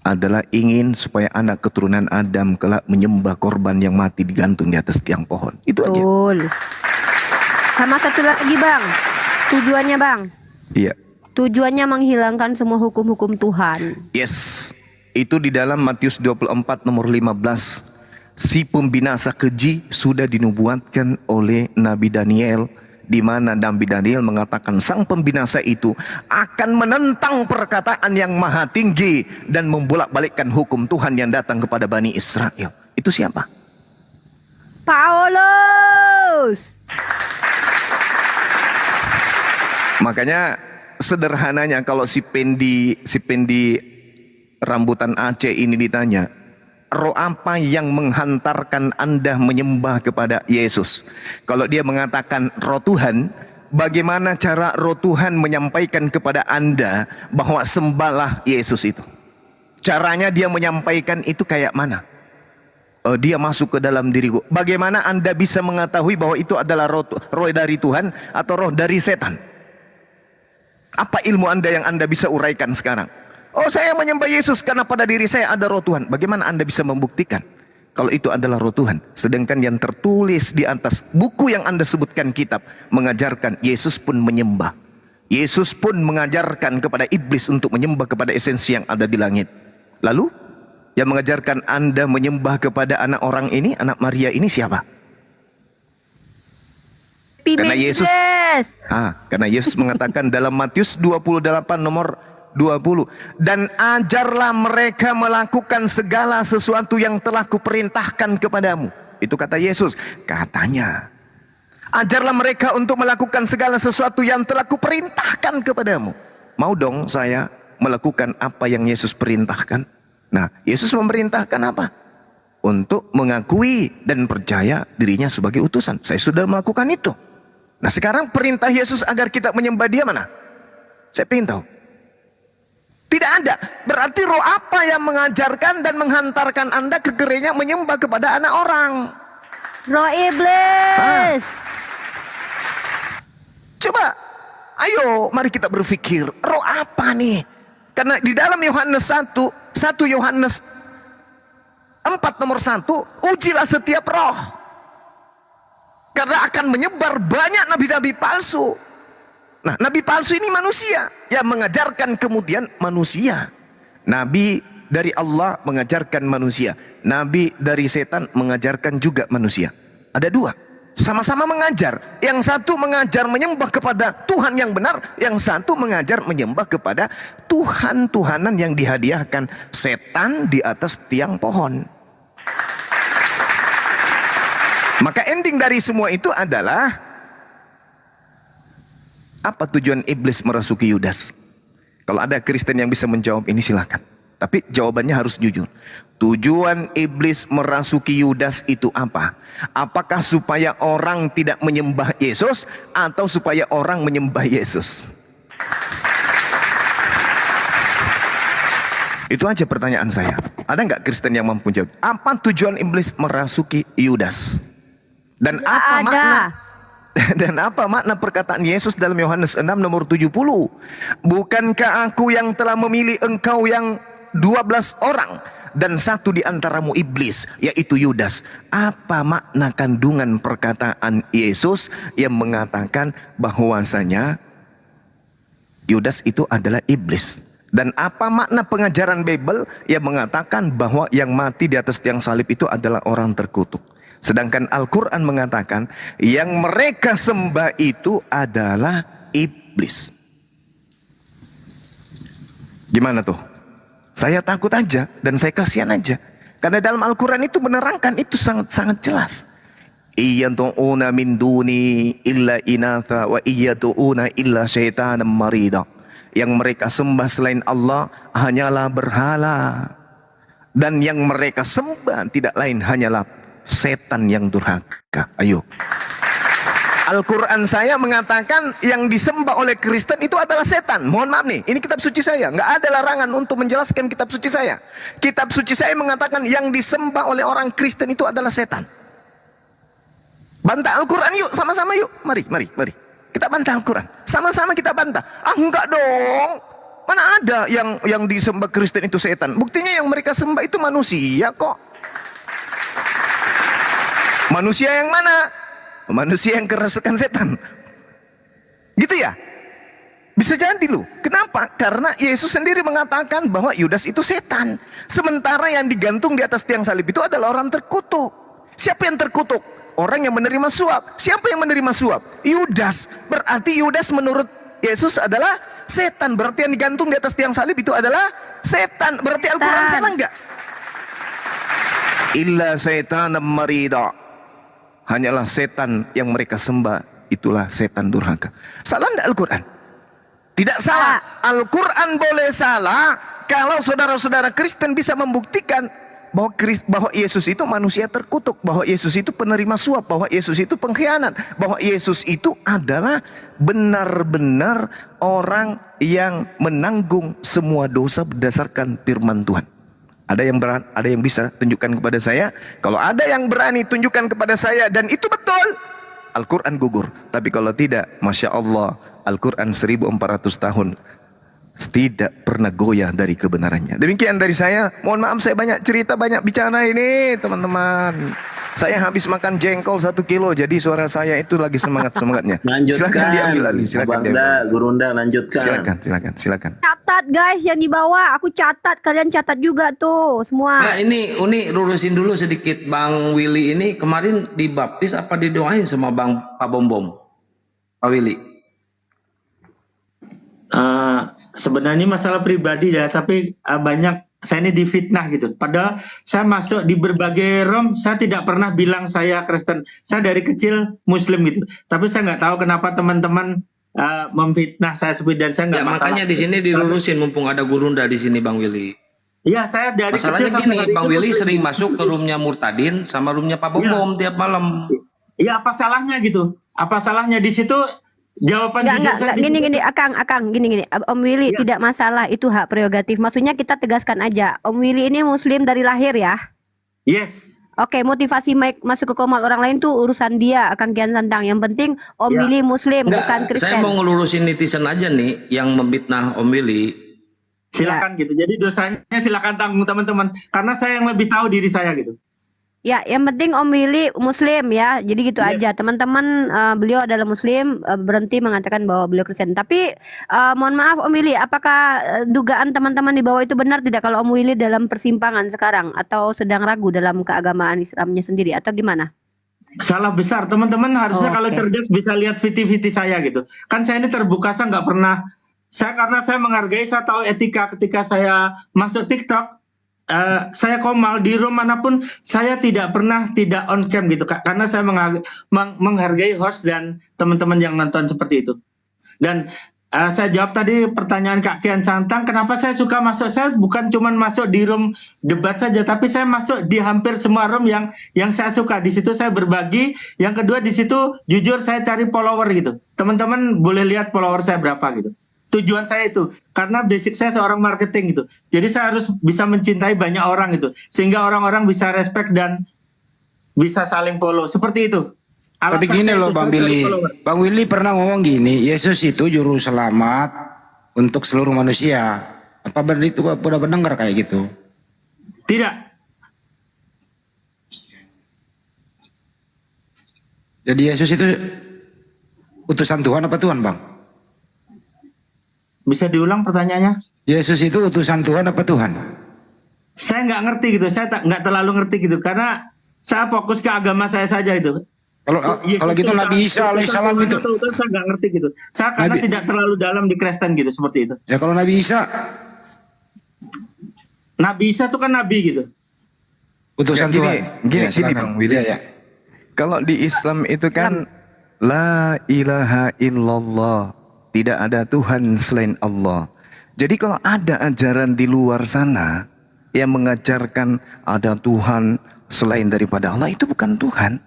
Adalah ingin supaya anak keturunan Adam kelak menyembah korban yang mati digantung di atas tiang pohon. Itu aja. Betul. Sama satu lagi Bang. Tujuannya Bang. Iya. Tujuannya menghilangkan semua hukum-hukum Tuhan. Yes. Itu di dalam Matius 24 nomor 15. Si pembinasa keji sudah dinubuatkan oleh Nabi Daniel, di mana Nabi Daniel mengatakan sang pembinasa itu akan menentang perkataan yang maha tinggi dan membolak-balikkan hukum Tuhan yang datang kepada Bani Israel. Itu siapa? Paulus. Makanya sederhananya kalau si Pendi rambutan Aceh ini ditanya, roh apa yang menghantarkan Anda menyembah kepada Yesus? Kalau dia mengatakan roh Tuhan, bagaimana cara roh Tuhan menyampaikan kepada Anda bahwa sembahlah Yesus itu? Caranya dia menyampaikan itu kayak mana? Dia masuk ke dalam diriku. Bagaimana Anda bisa mengetahui bahwa itu adalah roh dari Tuhan atau roh dari setan? Apa ilmu Anda yang Anda bisa uraikan sekarang? Oh, saya menyembah Yesus karena pada diri saya ada roh Tuhan. Bagaimana Anda bisa membuktikan kalau itu adalah roh Tuhan? Sedangkan yang tertulis di atas buku yang Anda sebutkan kitab mengajarkan Yesus pun menyembah. Yesus pun mengajarkan kepada iblis untuk menyembah kepada esensi yang ada di langit. Lalu yang mengajarkan Anda menyembah kepada anak orang ini, anak Maria ini siapa? Karena Yesus karena Yesus mengatakan dalam Matius 28 nomor 20, dan ajarlah mereka melakukan segala sesuatu yang telah kuperintahkan kepadamu. Itu kata Yesus. Katanya, ajarlah mereka untuk melakukan segala sesuatu yang telah kuperintahkan kepadamu. Mau dong saya melakukan apa yang Yesus perintahkan? Nah, Yesus memerintahkan apa? Untuk mengakui dan percaya dirinya sebagai utusan. Saya sudah melakukan itu. Nah, sekarang perintah Yesus agar kita menyembah Dia mana? Saya ingin tahu. Tidak ada. Berarti roh apa yang mengajarkan dan menghantarkan Anda ke gereja menyembah kepada anak orang? Roh iblis. Coba, ayo mari kita berpikir, roh apa nih? Karena di dalam Yohanes 1 Yohanes 4 nomor 1, ujilah setiap roh. Karena akan menyebar banyak nabi-nabi palsu. Nah, nabi palsu ini manusia yang mengajarkan kemudian manusia. Nabi dari Allah mengajarkan manusia. Nabi dari setan mengajarkan juga manusia. Ada dua. Sama-sama mengajar. Yang satu mengajar menyembah kepada Tuhan yang benar. Yang satu mengajar menyembah kepada Tuhan-Tuhanan yang dihadiahkan setan di atas tiang pohon. Maka ending dari semua itu adalah, apa tujuan iblis merasuki Yudas? Kalau ada Kristen yang bisa menjawab ini silakan. Tapi jawabannya harus jujur. Tujuan iblis merasuki Yudas itu apa? Apakah supaya orang tidak menyembah Yesus atau supaya orang menyembah Yesus? Itu aja pertanyaan saya. Ada nggak Kristen yang mampu jawab? Apa tujuan iblis merasuki Yudas? Dan apa makna? Dan apa makna perkataan Yesus dalam Yohanes 6 nomor 70? Bukankah aku yang telah memilih engkau yang 12 orang dan satu di antaramu iblis, yaitu Yudas? Apa makna kandungan perkataan Yesus yang mengatakan bahwasanya Yudas itu adalah iblis? Dan apa makna pengajaran Bible yang mengatakan bahwa yang mati di atas tiang salib itu adalah orang terkutuk. Sedangkan Al-Quran mengatakan yang mereka sembah itu adalah iblis. Gimana tuh? Saya takut aja dan saya kasihan aja. Karena dalam Al-Quran itu menerangkan itu sangat-sangat jelas. Iyyantu'una min duni illa inatha wa iyyatu'una illa syaitanan marida. Yang mereka sembah selain Allah hanyalah berhala. Dan yang mereka sembah tidak lain hanyalah setan yang durhaka. Ayo. Al-Quran saya mengatakan yang disembah oleh Kristen itu adalah setan. Mohon maaf nih, ini kitab suci saya. Nggak ada larangan untuk menjelaskan kitab suci saya. Kitab suci saya mengatakan yang disembah oleh orang Kristen itu adalah setan. Bantah Al-Quran yuk, sama-sama yuk. Mari. Kita bantah Al-Quran. Sama-sama kita bantah. Ah enggak dong. Mana ada yang disembah Kristen itu setan. Buktinya yang mereka sembah itu manusia kok. Manusia yang mana? Manusia yang kerasukan setan. Gitu ya? Bisa jadi loh. Kenapa? Karena Yesus sendiri mengatakan bahwa Yudas itu setan. Sementara yang digantung di atas tiang salib itu adalah orang terkutuk. Siapa yang terkutuk? Orang yang menerima suap. Siapa yang menerima suap? Yudas. Berarti Yudas menurut Yesus adalah setan. Berarti yang digantung di atas tiang salib itu adalah setan. Berarti Al-Quran salah enggak? Illa setan marida. Hanyalah setan yang mereka sembah, itulah setan durhaka. Salah enggak Al-Quran? Tidak salah. Al-Quran boleh salah kalau saudara-saudara Kristen bisa membuktikan bahwa Yesus itu manusia terkutuk, bahwa Yesus itu penerima suap, bahwa Yesus itu pengkhianat, bahwa Yesus itu adalah benar-benar orang yang menanggung semua dosa berdasarkan firman Tuhan. Ada yang bisa tunjukkan kepada saya? Kalau ada yang berani tunjukkan kepada saya dan itu betul, Al-Quran gugur. Tapi kalau tidak, Masya Allah, Al-Quran 1400 tahun tidak pernah goyah dari kebenarannya. Demikian dari saya. Mohon maaf saya banyak cerita, banyak bicara ini teman-teman. Saya habis makan jengkol 1 kilo, jadi suara saya itu lagi semangat-semangatnya. Silakan diambil alih, silakan diambil. Gurunda lanjutkan. Silakan. Catat guys yang di bawah, aku catat, kalian catat juga tuh semua. Nah ini Uni lurusin dulu sedikit, Bang Willy ini kemarin dibaptis apa didoain sama Pak Bom? Pak Willy? Sebenarnya masalah pribadi ya, tapi banyak saya ini difitnah gitu. Padahal saya masuk di berbagai room, saya tidak pernah bilang saya Kristen. Saya dari kecil Muslim gitu. Tapi saya nggak tahu kenapa teman-teman memfitnah saya sebut dan saya nggak Ya, masalah. makanya di sini dilurusin mumpung ada Gurunda di sini Bang Willy. Iya, saya dari Masalahnya kecil gini, sampai Bang hari Willy itu sering Muslim. masuk ke roomnya Murtadin sama roomnya Pak Bom tiap malam. Iya, apa salahnya gitu? Apa salahnya di situ? Jawaban jujur saya Gini, Akang, gini. Om Willy Ya. tidak masalah, itu hak prerogatif. Maksudnya kita tegaskan aja, Om Willy ini Muslim dari lahir ya. Yes. Oke, motivasi masuk ke komal orang lain tuh urusan dia, Akang Kian Santang. Yang penting Om Ya. Willy Muslim, bukan Enggak, saya Kristen. mau ngelurusin netizen aja nih yang membitnah Om Willy. Silakan gitu. Jadi dosanya silakan tanggung teman-teman. Karena saya yang lebih tahu diri saya gitu. Ya, yang penting Om Willy Muslim ya. Jadi gitu Yes. aja. Teman-teman, beliau adalah Muslim, berhenti mengatakan bahwa beliau Kristen. Tapi mohon maaf Om Willy, apakah dugaan teman-teman di bawah itu benar tidak kalau Om Willy dalam persimpangan sekarang atau sedang ragu dalam keagamaan Islamnya sendiri atau gimana? Salah besar. Teman-teman harusnya kalau Oke. cerdas bisa lihat viti-viti saya gitu. Kan saya ini terbuka, saya nggak pernah. Karena saya menghargai, saya tahu etika ketika saya masuk TikTok. Saya komal di room manapun saya tidak pernah tidak on cam gitu Kak, karena saya menghargai host dan teman-teman yang nonton seperti itu. Dan saya jawab tadi pertanyaan Kak Kian Santang, kenapa saya suka masuk. Saya bukan cuma masuk di room debat saja, tapi saya masuk di hampir semua room yang saya suka. Di situ saya berbagi. Yang kedua di situ jujur saya cari follower gitu. Teman-teman boleh lihat follower saya berapa gitu. Tujuan saya itu, karena basic saya seorang marketing gitu. Jadi saya harus bisa mencintai banyak orang gitu. Sehingga orang-orang bisa respect dan bisa saling follow. Seperti itu. Tapi Alasan gini saya loh itu Bang saya cari Billy. follower. Bang Willy pernah ngomong gini, Yesus itu juru selamat untuk seluruh manusia. Apa benar itu? Udah mendengar kayak gitu? Tidak. Jadi Yesus itu utusan Tuhan apa Tuhan Bang? Bisa diulang pertanyaannya? Yesus itu utusan Tuhan apa Tuhan? Saya nggak ngerti gitu, saya nggak terlalu ngerti gitu, karena saya fokus ke agama saya saja itu. Kalau Yesus kalau gitu itu Nabi Isa alaihissalam itu. saya nggak ngerti gitu. Saya karena Nabi- tidak terlalu dalam di Kristen gitu, seperti itu. Ya kalau Nabi Isa Nabi Isa itu kan nabi gitu. utusan Ya, Tuhan. gini, silakan. Bang Willy. Iya, ya. Kalau di Islam itu kan la ilaha illallah, tidak ada Tuhan selain Allah. Jadi kalau ada ajaran di luar sana yang mengajarkan ada Tuhan selain daripada Allah, itu bukan Tuhan.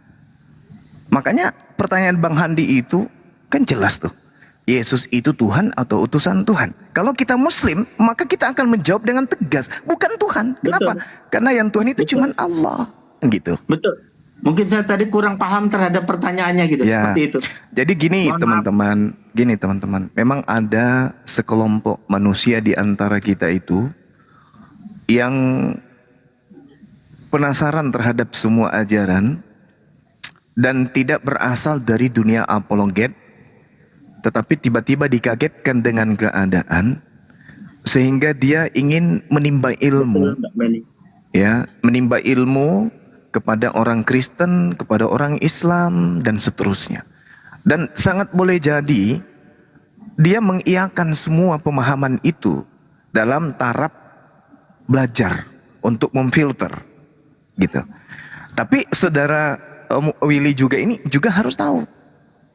Makanya pertanyaan Bang Handi itu kan jelas tuh. Yesus itu Tuhan atau utusan Tuhan? Kalau kita Muslim, maka kita akan menjawab dengan tegas, bukan Tuhan. Kenapa? Karena yang Tuhan itu cuma Allah. Gitu. Betul. Mungkin saya tadi kurang paham terhadap pertanyaannya gitu, Ya. seperti itu. Jadi gini Mohon teman-teman, memang ada sekelompok manusia di antara kita itu yang penasaran terhadap semua ajaran dan tidak berasal dari dunia apologet, tetapi tiba-tiba dikagetkan dengan keadaan sehingga dia ingin menimba ilmu, Mbak Beni. ya, menimba ilmu kepada orang Kristen, kepada orang Islam, dan seterusnya. Dan sangat boleh jadi dia mengiyakan semua pemahaman itu dalam taraf belajar untuk memfilter, gitu. Tapi saudara Willy juga ini juga harus tahu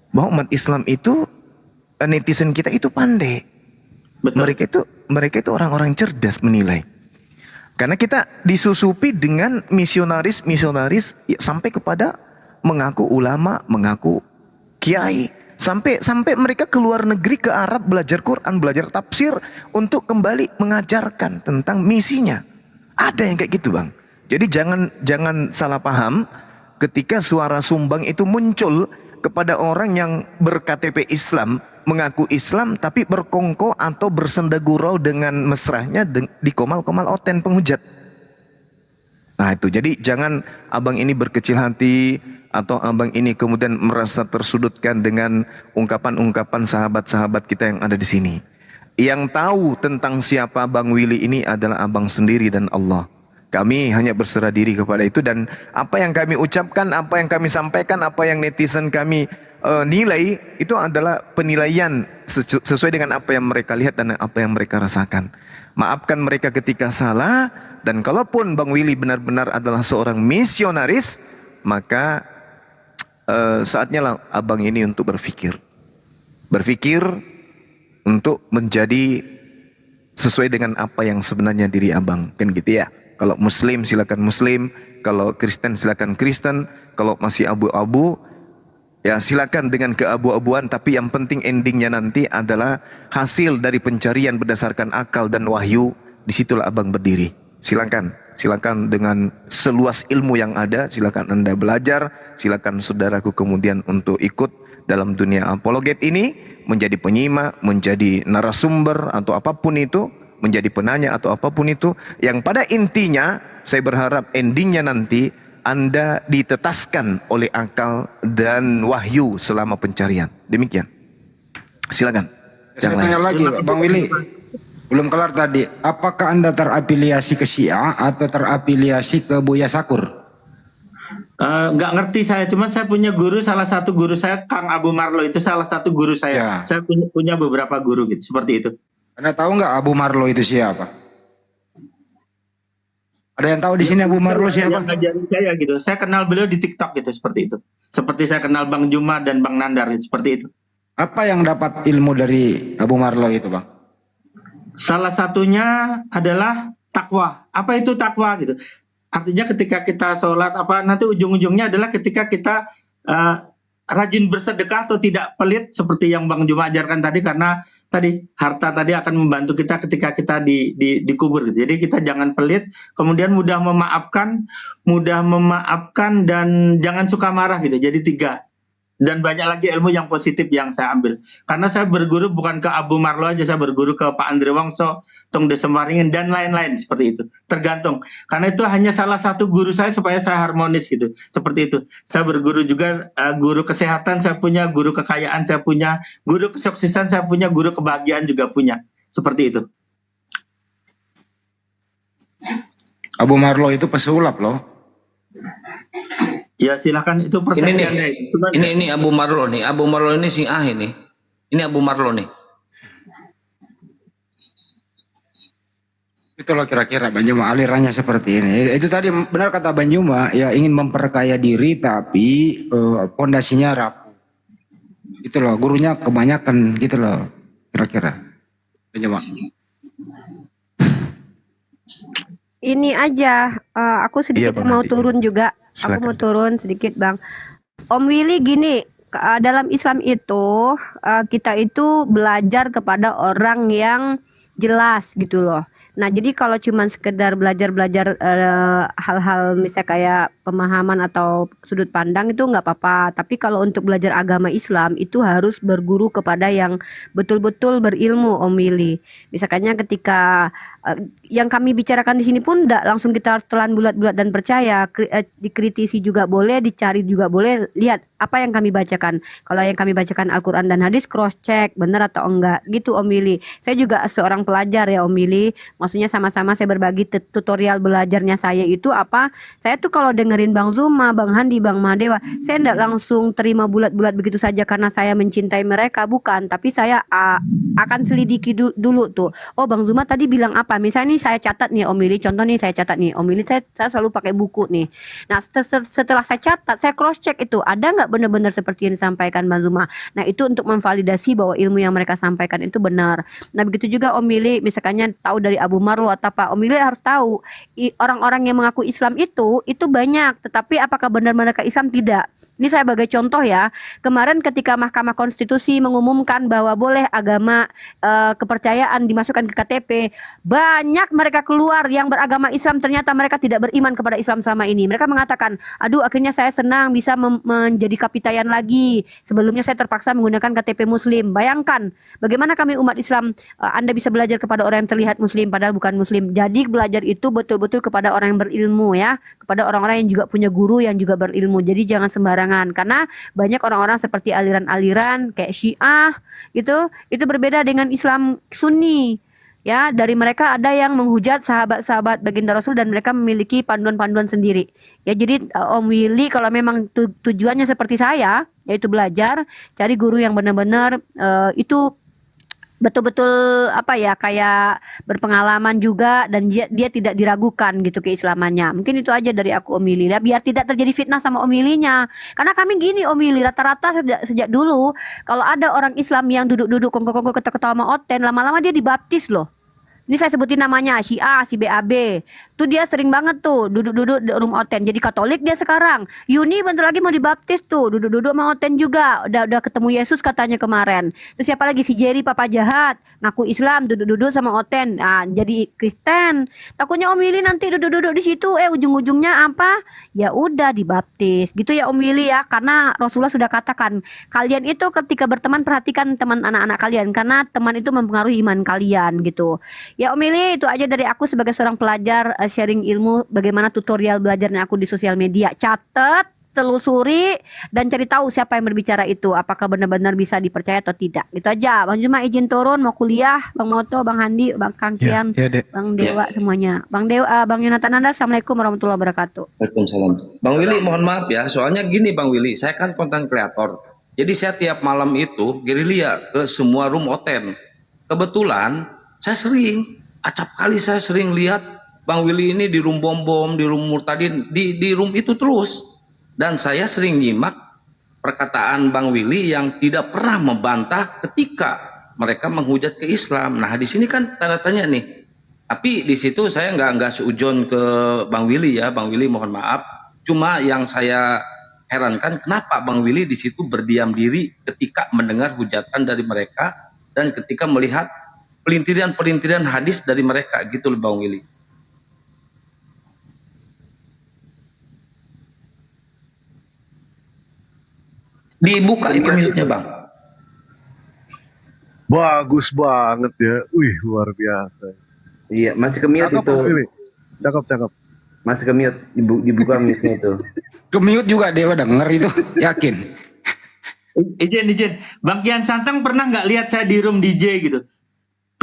bahwa umat Islam itu, netizen kita itu pandai. Betul. Mereka itu orang-orang cerdas menilai. Karena kita disusupi dengan misionaris ya, sampai kepada mengaku ulama, mengaku kiai, sampai mereka ke luar negeri, ke Arab, belajar Quran, belajar tafsir untuk kembali mengajarkan tentang misinya. Ada yang kayak gitu, Bang. Jadi jangan salah paham ketika suara sumbang itu muncul kepada orang yang berKTP Islam, mengaku Islam tapi berkongko atau bersenda gurau dengan mesrahnya di komal-komal oten penghujat. Nah itu, jadi jangan abang ini berkecil hati atau abang ini kemudian merasa tersudutkan dengan ungkapan-ungkapan sahabat-sahabat kita yang ada di sini. Yang tahu tentang siapa Bang Willy ini adalah abang sendiri dan Allah. Kami hanya berserah diri kepada itu, dan apa yang kami ucapkan, apa yang kami sampaikan, apa yang netizen kami nilai, itu adalah penilaian sesuai dengan apa yang mereka lihat dan apa yang mereka rasakan. Maafkan mereka ketika salah, dan kalaupun Bang Willy benar-benar adalah seorang misionaris, maka saatnya lah abang ini untuk berpikir untuk menjadi sesuai dengan apa yang sebenarnya diri abang, kan gitu ya. Kalau Muslim silakan Muslim, kalau Kristen silakan Kristen, kalau masih abu-abu ya silakan dengan keabu-abuan, tapi yang penting endingnya nanti adalah hasil dari pencarian berdasarkan akal dan wahyu. Disitulah abang berdiri. Silakan dengan seluas ilmu yang ada, silakan Anda belajar, silakan saudaraku kemudian untuk ikut dalam dunia apologet ini, menjadi penyimak, menjadi narasumber atau apapun itu, menjadi penanya atau apapun itu, yang pada intinya saya berharap endingnya nanti Anda ditetaskan oleh akal dan wahyu selama pencarian. Demikian. Silakan. Saya Yang tanya lain. lagi, Bang Willy. Belum kelar tadi. Apakah Anda terafiliasi ke Syiah atau terafiliasi ke Buya Sakur? Nggak ngerti saya, cuman saya punya guru, salah satu guru saya Kang Abu Marlo itu salah satu guru saya. Ya. Saya punya beberapa guru gitu, seperti itu. Anda tahu nggak Abu Marlo itu siapa? Ada yang tahu di sini Abu Marlo siapa? Yang ngajarin saya gitu. Saya kenal beliau di TikTok gitu, seperti itu. Seperti saya kenal Bang Juma dan Bang Nandar gitu, seperti itu. Apa yang dapat ilmu dari Abu Marlo itu, Bang? Salah satunya adalah takwa. Apa itu takwa gitu? Artinya ketika kita sholat, nanti ujung-ujungnya adalah ketika kita rajin bersedekah atau tidak pelit seperti yang Bang Juma ajarkan tadi, karena tadi harta tadi akan membantu kita ketika kita dikubur gitu. Jadi kita jangan pelit, kemudian mudah memaafkan dan jangan suka marah gitu. Jadi 3. Dan banyak lagi ilmu yang positif yang saya ambil. Karena saya berguru bukan ke Abu Marlo aja, saya berguru ke Pak Andre Wongso, Tung Desemaringin, dan lain-lain seperti itu. Tergantung. Karena itu hanya salah satu guru saya supaya saya harmonis gitu. Seperti itu. Saya berguru juga guru kesehatan saya punya, guru kekayaan saya punya, guru kesuksesan saya punya, guru kebahagiaan juga punya. seperti itu. Abu Marlo itu pesulap loh. Ya silakan itu persepsi Ini nih, Anda. Cuma- ini Abu Marlo nih. Abu Marlo ini si Ah ini. Ini Abu Marlo nih. Itu loh kira-kira Bang Juma alirannya seperti ini. Itu tadi benar kata Bang Juma, ya ingin memperkaya diri tapi pondasinya rapuh. Itu loh, gurunya kebanyakan gitu loh kira-kira. Bang Juma. Ini aja, aku sedikit Bang mau Andi. turun juga. Aku Silakan. mau turun sedikit, Bang. Om Willy gini, dalam Islam itu kita itu belajar kepada orang yang jelas gitu loh. Nah, jadi kalau cuman sekedar belajar-belajar hal-hal misalnya kayak pemahaman atau sudut pandang itu nggak apa-apa. Tapi kalau untuk belajar agama Islam itu harus berguru kepada yang betul-betul berilmu, Om Willy. Misalnya ketika yang kami bicarakan di sini pun tidak langsung kita harus telan bulat-bulat dan percaya. Dikritisi juga boleh, dicari juga boleh. Lihat apa yang kami bacakan. Kalau yang kami bacakan Al-Quran dan hadis, cross check benar atau enggak gitu, Om Willy. Saya juga seorang pelajar ya, Om Willy. Maksudnya sama-sama saya berbagi tutorial belajarnya saya itu apa. Saya tuh kalau dengerin Bang Zuma, Bang Handi, Bang Mahadewa, saya tidak langsung terima bulat-bulat begitu saja karena saya mencintai mereka, bukan. Tapi saya akan selidiki dulu tuh. Oh, Bang Zuma tadi bilang apa? Misalnya nih saya catat nih, Om Willy. Contoh nih saya catat nih, Om Willy, saya selalu pakai buku nih. Nah, setelah saya catat, saya cross check itu ada nggak benar-benar seperti yang disampaikan Bang Zuma. Nah, itu untuk memvalidasi bahwa ilmu yang mereka sampaikan itu benar. Nah, begitu juga Om Willy, misalnya tahu dari Abu Marlo atau apa, Om Willy harus tahu orang-orang yang mengaku Islam itu banyak, tetapi apakah benar mereka Islam? Tidak. Ini saya sebagai contoh ya. Kemarin ketika Mahkamah Konstitusi mengumumkan bahwa boleh agama kepercayaan dimasukkan ke KTP, banyak mereka keluar yang beragama Islam ternyata mereka tidak beriman kepada Islam selama ini. Mereka mengatakan, aduh akhirnya saya senang bisa menjadi kapitayan lagi. Sebelumnya saya terpaksa menggunakan KTP Muslim. Bayangkan bagaimana kami umat Islam, Anda bisa belajar kepada orang yang terlihat Muslim padahal bukan Muslim. Jadi belajar itu betul-betul kepada orang yang berilmu ya, kepada orang-orang yang juga punya guru yang juga berilmu. Jadi jangan sembarangan, karena banyak orang-orang seperti aliran-aliran kayak Syiah gitu, itu berbeda dengan Islam Sunni. Ya, dari mereka ada yang menghujat sahabat-sahabat baginda Rasul dan mereka memiliki panduan-panduan sendiri. Ya, jadi Om Willy kalau memang tujuannya seperti saya, yaitu belajar, cari guru yang benar-benar itu betul-betul apa ya, kayak berpengalaman juga dan dia tidak diragukan gitu keislamannya. Mungkin itu aja dari aku, Om Willy, ya, biar tidak terjadi fitnah sama Om Willy-nya. Karena kami gini, Om Willy, rata-rata sejak dulu kalau ada orang Islam yang duduk-duduk kongko-kongko ketawa sama Oten, lama-lama dia dibaptis loh. Ini saya sebutin namanya, si A, si BAB. Tuh dia sering banget tuh duduk-duduk di rumah Oten. Jadi Katolik dia sekarang. Yuni bentar lagi mau dibaptis tuh, duduk-duduk sama Oten juga. Udah ketemu Yesus katanya kemarin. Terus siapa lagi, si Jerry Papa Jahat, ngaku Islam, duduk-duduk sama Oten. Nah, jadi Kristen. Takutnya Om Willy nanti duduk-duduk di situ, ujung-ujungnya apa? Ya udah dibaptis. Gitu ya Om Willy ya. Karena Rasulullah sudah katakan, kalian itu ketika berteman perhatikan teman anak-anak kalian, karena teman itu mempengaruhi iman kalian gitu. Ya Om Willy, itu aja dari aku sebagai seorang pelajar, sharing ilmu bagaimana tutorial belajarnya aku di sosial media. Catat, telusuri, dan cari tahu siapa yang berbicara itu, apakah benar-benar bisa dipercaya atau tidak. Gitu aja. Bang Juma izin turun, mau kuliah. Bang Moto, Bang Handi, Bang Kangkian, Ya, Dek. Bang Dewa semuanya. Bang Dewa, Bang Yonatan Anda, Assalamualaikum warahmatullahi wabarakatuh. Waalaikumsalam. Bang Willy, mohon maaf ya, soalnya gini Bang Willy, saya kan konten kreator. Jadi saya tiap malam itu gerilya ke semua room Oten. Kebetulan saya acap kali saya sering lihat Bang Willy ini di room bom-bom, di room murtadin, di room itu terus. Dan saya sering nyimak perkataan Bang Willy yang tidak pernah membantah ketika mereka menghujat ke Islam. Nah di sini kan tanda tanya nih. Tapi di situ saya nggak seujon ke Bang Willy ya, Bang Willy mohon maaf. Cuma yang saya herankan kenapa Bang Willy di situ berdiam diri ketika mendengar hujatan dari mereka dan ketika melihat pelintiran-pelintiran hadis dari mereka gitu loh Bang Willy. Dibuka itu mute-nya Bang. Bagus banget ya. Wih, luar biasa. Iya, masih ke mute Cakep, itu. Mas Willy. Cakep, cakep. Masih ke mute, dibuka mute-nya itu. Kemiut juga Dewa denger itu, yakin. Izin. Bang Kian Santang pernah nggak lihat saya di room DJ gitu?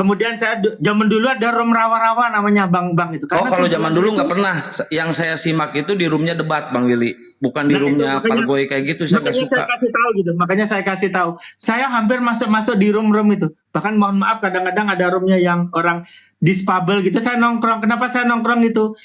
Kemudian saya zaman dulu ada room rawa-rawa namanya Bang itu. Oh, kalau zaman dulu itu- nggak pernah. Yang saya simak itu di roomnya debat, Bang Willy. Bukan di Nah, itu roomnya makanya- Pargoy kayak gitu, saya nggak Makanya suka. saya kasih tahu gitu. Makanya saya kasih tahu. Saya hampir masuk di room itu. Bahkan mohon maaf kadang-kadang ada roomnya yang orang disable gitu. Saya nongkrong. Kenapa saya nongkrong itu?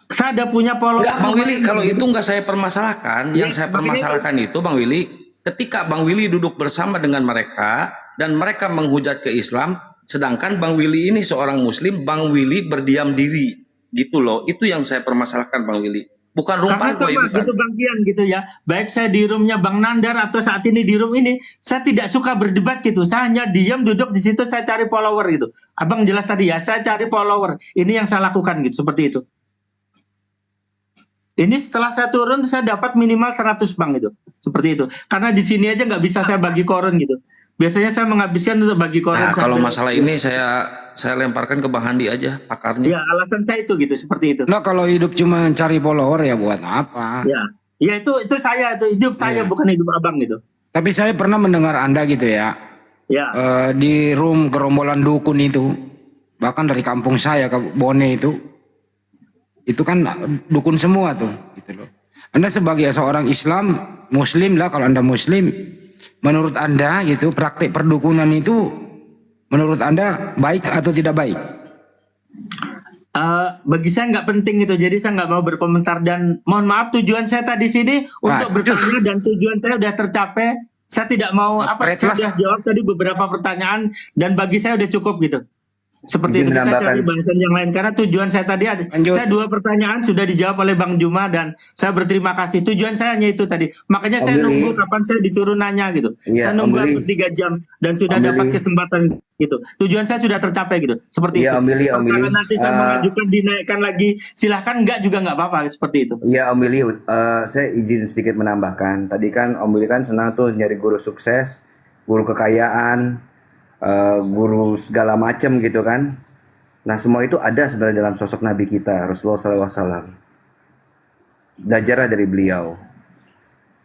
Saya ada punya follower. Enggak, Bang Willy, kalau itu nggak saya permasalahkan. Ya, Yang saya makanya permasalahkan itu, Bang Willy, ketika Bang Willy duduk bersama dengan mereka dan mereka menghujat ke Islam, sedangkan Bang Willy ini seorang Muslim, Bang Willy berdiam diri, gitu loh. Itu yang saya permasalahkan, Bang Willy. Bukan room Karena Pargoy, sama bukan. gitu Bang Kian gitu ya. Baik saya di roomnya Bang Nandar atau saat ini di room ini, saya tidak suka berdebat gitu. Saya hanya diam duduk di situ, saya cari follower gitu. Abang jelas tadi ya, saya cari follower. Ini yang saya lakukan gitu, seperti itu. Ini setelah saya turun saya dapat minimal 100 Bang itu. Seperti itu. Karena di sini aja nggak bisa saya bagi koron gitu. Biasanya saya menghabiskan untuk bagi koron. Nah, kalau sampai- masalah ini saya lemparkan ke Bang Handi aja, pakarnya. Ya, alasan saya itu gitu, seperti itu. Nah kalau hidup cuma cari follower ya buat apa? Ya. Ya itu saya itu hidup saya Iya. bukan hidup Abang gitu. Tapi saya pernah mendengar Anda gitu ya, Ya. di room gerombolan dukun itu, bahkan dari kampung saya ke Bone itu kan dukun semua tuh, gitu loh. Anda sebagai seorang Islam, Muslim lah, kalau Anda Muslim, menurut Anda gitu, praktik perdukunan itu, menurut Anda baik atau tidak baik? Bagi saya nggak penting itu, jadi saya nggak mau berkomentar dan mohon maaf tujuan saya tadi sini untuk Waduh. bertanya dan tujuan saya udah tercapai. Saya tidak mau Operate saya lah. sudah jawab tadi beberapa pertanyaan dan bagi saya udah cukup gitu. Seperti Izin itu kita menambahkan. cari bahasan yang lain karena tujuan saya tadi ada. Lanjut. Saya 2 pertanyaan sudah dijawab oleh Bang Juma dan saya berterima kasih. Tujuan saya hanya itu tadi. Makanya Om saya Willy. nunggu kapan saya disuruh nanya gitu. Iya, saya nunggu Om Willy. hampir 3 jam dan sudah Om dapat Willy. kesempatan gitu. Tujuan saya sudah tercapai gitu. Seperti Iya, itu. Om Willy, Om Willy. Kalau nanti saya mengajukan dinaikkan lagi, silahkan enggak juga nggak apa-apa seperti itu. Iya Om Willy, saya izin sedikit menambahkan. Tadi kan Om Willy kan senang tuh nyari guru sukses, guru kekayaan, guru segala macem gitu kan. Nah semua itu ada sebenarnya dalam sosok Nabi kita Rasulullah SAW. Belajarlah dari beliau.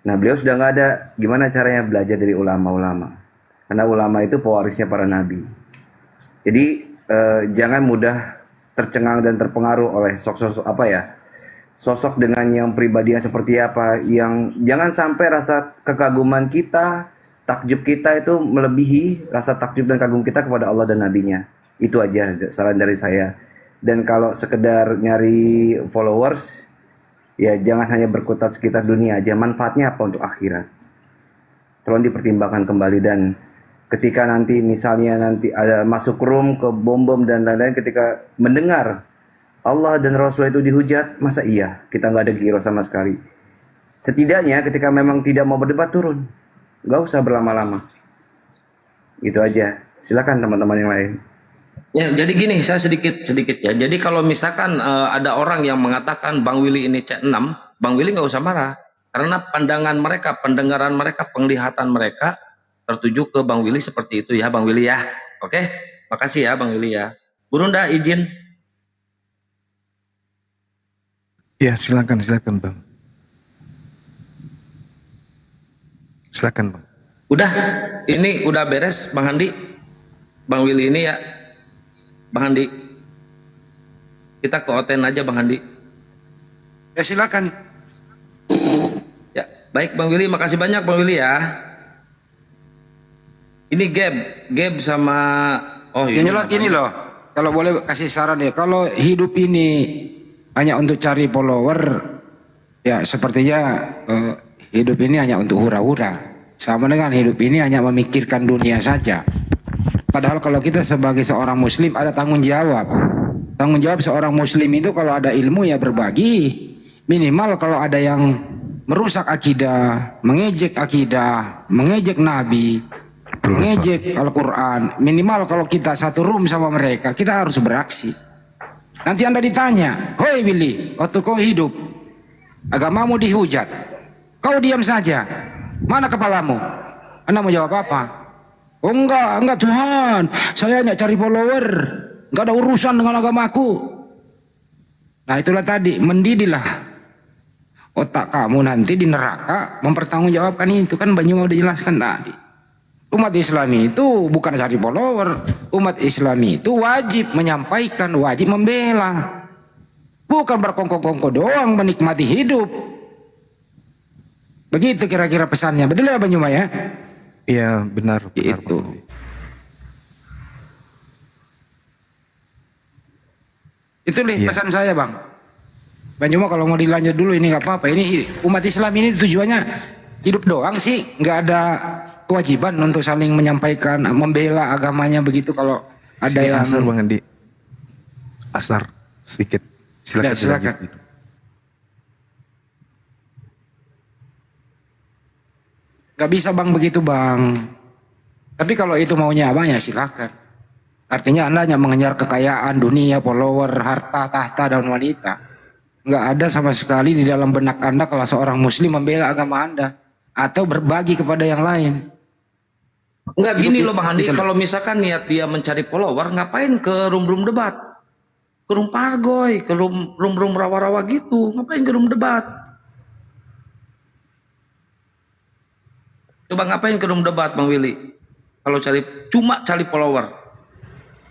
Nah beliau sudah nggak ada. Gimana caranya belajar dari ulama-ulama? Karena ulama itu pewarisnya para nabi. Jadi jangan mudah tercengang dan terpengaruh oleh sosok sosok dengan yang pribadinya seperti apa, yang jangan sampai rasa kekaguman kita, takjub kita itu melebihi rasa takjub dan kagum kita kepada Allah dan Nabi-Nya. Itu aja saran dari saya. Dan kalau sekedar nyari followers, ya jangan hanya berkutat sekitar dunia aja, manfaatnya apa untuk akhirat. Tolong dipertimbangkan kembali dan ketika nanti misalnya nanti ada masuk room ke bom-bom dan lain-lain, ketika mendengar Allah dan Rasul itu dihujat, masa iya kita nggak ada giro sama sekali. Setidaknya ketika memang tidak mau berdebat turun, nggak usah berlama-lama. Gitu aja. Silakan teman-teman yang lain. Ya, jadi gini, saya sedikit ya. Jadi kalau misalkan ada orang yang mengatakan Bang Willy ini C6, Bang Willy nggak usah marah. Karena pandangan mereka, pendengaran mereka, penglihatan mereka tertuju ke Bang Willy seperti itu ya, Bang Willy ya. Oke, makasih ya Bang Willy ya. Burunda izin. Ya, silakan Bang. Silakan Bang. Udah, ini udah beres Bang Handi. Bang Willy ini ya. Bang Handi. Kita ke Oten aja Bang Handi. Ya silakan. Ya, baik Bang Willy, makasih banyak Bang Willy ya. Ini Gab sama Yang jelas gini loh, kalau boleh kasih saran ya, kalau hidup ini hanya untuk cari follower, ya sepertinya hidup ini hanya untuk hura-hura. Sama dengan hidup ini hanya memikirkan dunia saja. Padahal kalau kita sebagai seorang muslim ada tanggung jawab. Tanggung jawab seorang muslim itu kalau ada ilmu ya berbagi. Minimal kalau ada yang merusak akidah, mengejek Nabi, mengejek Al-Quran, minimal kalau kita satu room sama mereka, kita harus beraksi. Nanti Anda ditanya, "Hoi Willy, waktu kau hidup, agamamu dihujat, kau diam saja, mana kepalamu?" Anda mau jawab apa? "Oh enggak Tuhan, saya hanya cari follower, enggak ada urusan dengan agamaku." Nah itulah tadi, mendidilah otak kamu nanti di neraka mempertanggungjawabkan itu, kan Banyu udah jelaskan tadi. Umat Islam itu bukan cari follower. Umat Islam itu wajib menyampaikan, wajib membela. Bukan berkongkong-kongko doang menikmati hidup. Begitu kira-kira pesannya. Betul ya Bang Juma ya? Iya, benar, benar. Itu. Bang Willy. Itu nih Iya. pesan saya Bang. Bang Juma kalau mau dilanjut dulu ini nggak apa-apa. Ini umat Islam ini tujuannya hidup doang sih. Nggak ada kewajiban untuk saling menyampaikan, membela agamanya begitu kalau ada Sedikit yang... asar Bang Andi. Asar sedikit. Silakan. Ya, silakan. dilanjut. Gak bisa Bang begitu Bang. Tapi kalau itu maunya Abang ya silakan. Artinya Anda hanya mengejar kekayaan, dunia, follower, harta, tahta, dan wanita. Nggak ada sama sekali di dalam benak Anda kalau seorang muslim membela agama Anda. Atau berbagi kepada yang lain. Enggak gini loh Bang Andi, Gitu loh. kalau misalkan niat dia mencari follower, ngapain ke room-room debat? Ke room pargoy, ke room-room rawa-rawa gitu. Ngapain ke room debat? Coba ngapain ke room debat Bang Willy? Kalau cuma cari follower.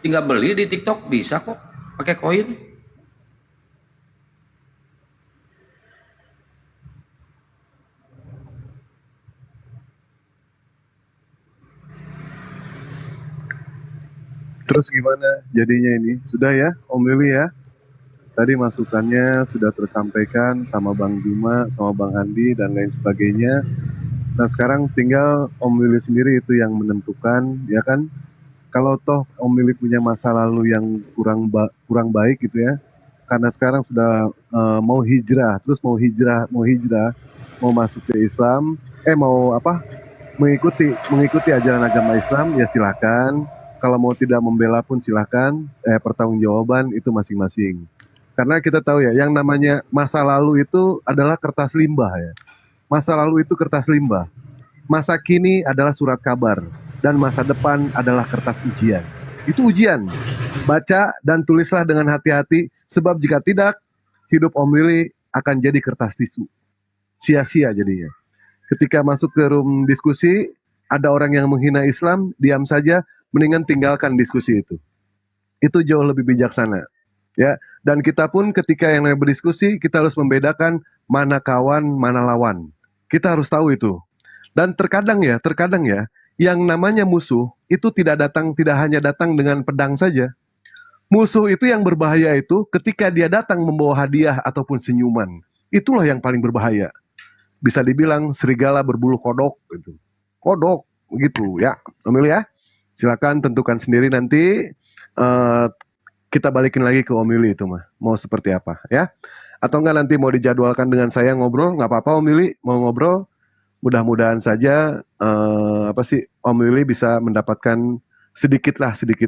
Tinggal beli di TikTok bisa kok pakai koin. Terus gimana jadinya ini? Sudah ya, Om Willy ya? Tadi masukannya sudah tersampaikan sama Bang Juma, sama Bang Andi, dan lain sebagainya. Nah sekarang tinggal Om Willy sendiri itu yang menentukan, ya kan? Kalau toh Om Willy punya masa lalu yang kurang baik gitu ya, karena sekarang sudah mau hijrah, terus mau hijrah, mau masuk ke Islam, mau apa? Mengikuti ajaran agama Islam, ya silakan. Kalau mau tidak membela pun silakan. Pertanggungjawaban itu masing-masing. Karena kita tahu ya, yang namanya masa lalu itu adalah kertas limbah ya. Masa lalu itu kertas limbah. Masa kini adalah surat kabar. Dan masa depan adalah kertas ujian. Itu ujian. Baca dan tulislah dengan hati-hati. Sebab jika tidak, hidup Om Willy akan jadi kertas tisu. Sia-sia jadinya. Ketika masuk ke room diskusi, ada orang yang menghina Islam, diam saja, mendingan tinggalkan diskusi itu. Itu jauh lebih bijaksana. Ya, dan kita pun ketika yang namanya berdiskusi, kita harus membedakan mana kawan, mana lawan. Kita harus tahu itu. Dan terkadang ya, yang namanya musuh itu tidak hanya datang dengan pedang saja. Musuh itu yang berbahaya itu ketika dia datang membawa hadiah ataupun senyuman. Itulah yang paling berbahaya. Bisa dibilang serigala berbulu kodok gitu. Kodok begitu ya. Ambil ya. Silakan tentukan sendiri nanti. Kita balikin lagi ke Om Willy itu mah. Mau seperti apa ya? Atau enggak nanti mau dijadwalkan dengan saya ngobrol, nggak apa-apa Om Willy mau ngobrol. Mudah-mudahan saja Om Willy bisa mendapatkan sedikit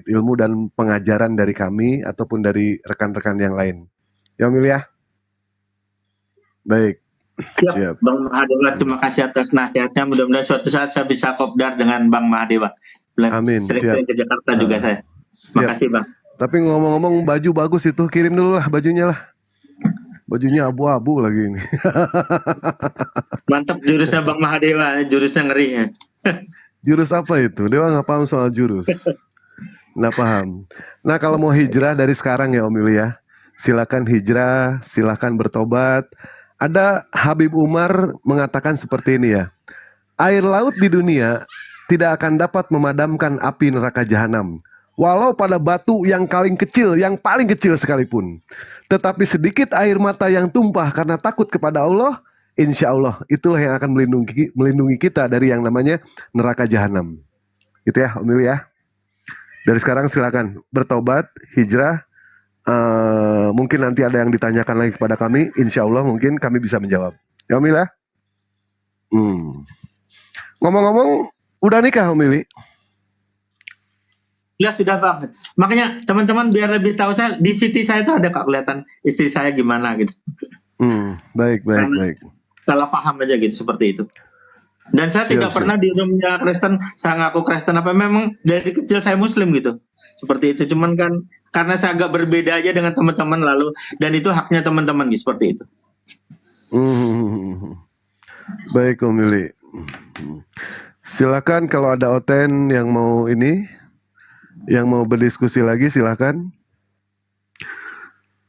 ilmu dan pengajaran dari kami ataupun dari rekan-rekan yang lain. Ya Om Willy ya. Baik. Siap, Bang Mahadewa, terima kasih atas nasihatnya. Mudah-mudahan suatu saat saya bisa kopdar dengan Bang Mahadewa. Amin, Sering-sering ke Jakarta juga saya. Terima kasih Bang. Tapi ngomong-ngomong baju bagus itu, kirim dulu lah bajunya lah. Bajunya abu-abu lagi ini. Mantap jurusnya Bang Mahadewa, jurusnya ngeri ya. Jurus apa itu? Dewa nggak paham soal jurus. Nggak paham. Nah kalau mau hijrah dari sekarang ya Om Willy ya. Silakan hijrah, silakan bertobat. Ada Habib Umar mengatakan seperti ini ya. Air laut di dunia tidak akan dapat memadamkan api neraka jahanam. Walau pada batu yang paling kecil sekalipun. Tetapi sedikit air mata yang tumpah karena takut kepada Allah, insya Allah itulah yang akan melindungi kita dari yang namanya neraka jahanam. Gitu ya Om Willy ya. Dari sekarang silakan bertobat, hijrah. Mungkin nanti ada yang ditanyakan lagi kepada kami, insya Allah mungkin kami bisa menjawab. Ya Om Willy ya. Ngomong-ngomong, udah nikah Om Willy? Ya sudah Bang. Makanya teman-teman biar lebih tahu saya, di VT saya itu ada kok kelihatan istri saya gimana gitu. Baik. Salah paham aja gitu seperti itu. Dan saya tidak pernah di roomnya Kristen, saya ngaku Kristen apa memang dari kecil saya Muslim gitu. Seperti itu. Cuman kan karena saya agak berbeda aja dengan teman-teman lalu, dan itu haknya teman-teman gitu, seperti itu. Baik Om Willy. Silakan kalau ada Oten yang mau ini, yang mau berdiskusi lagi silakan.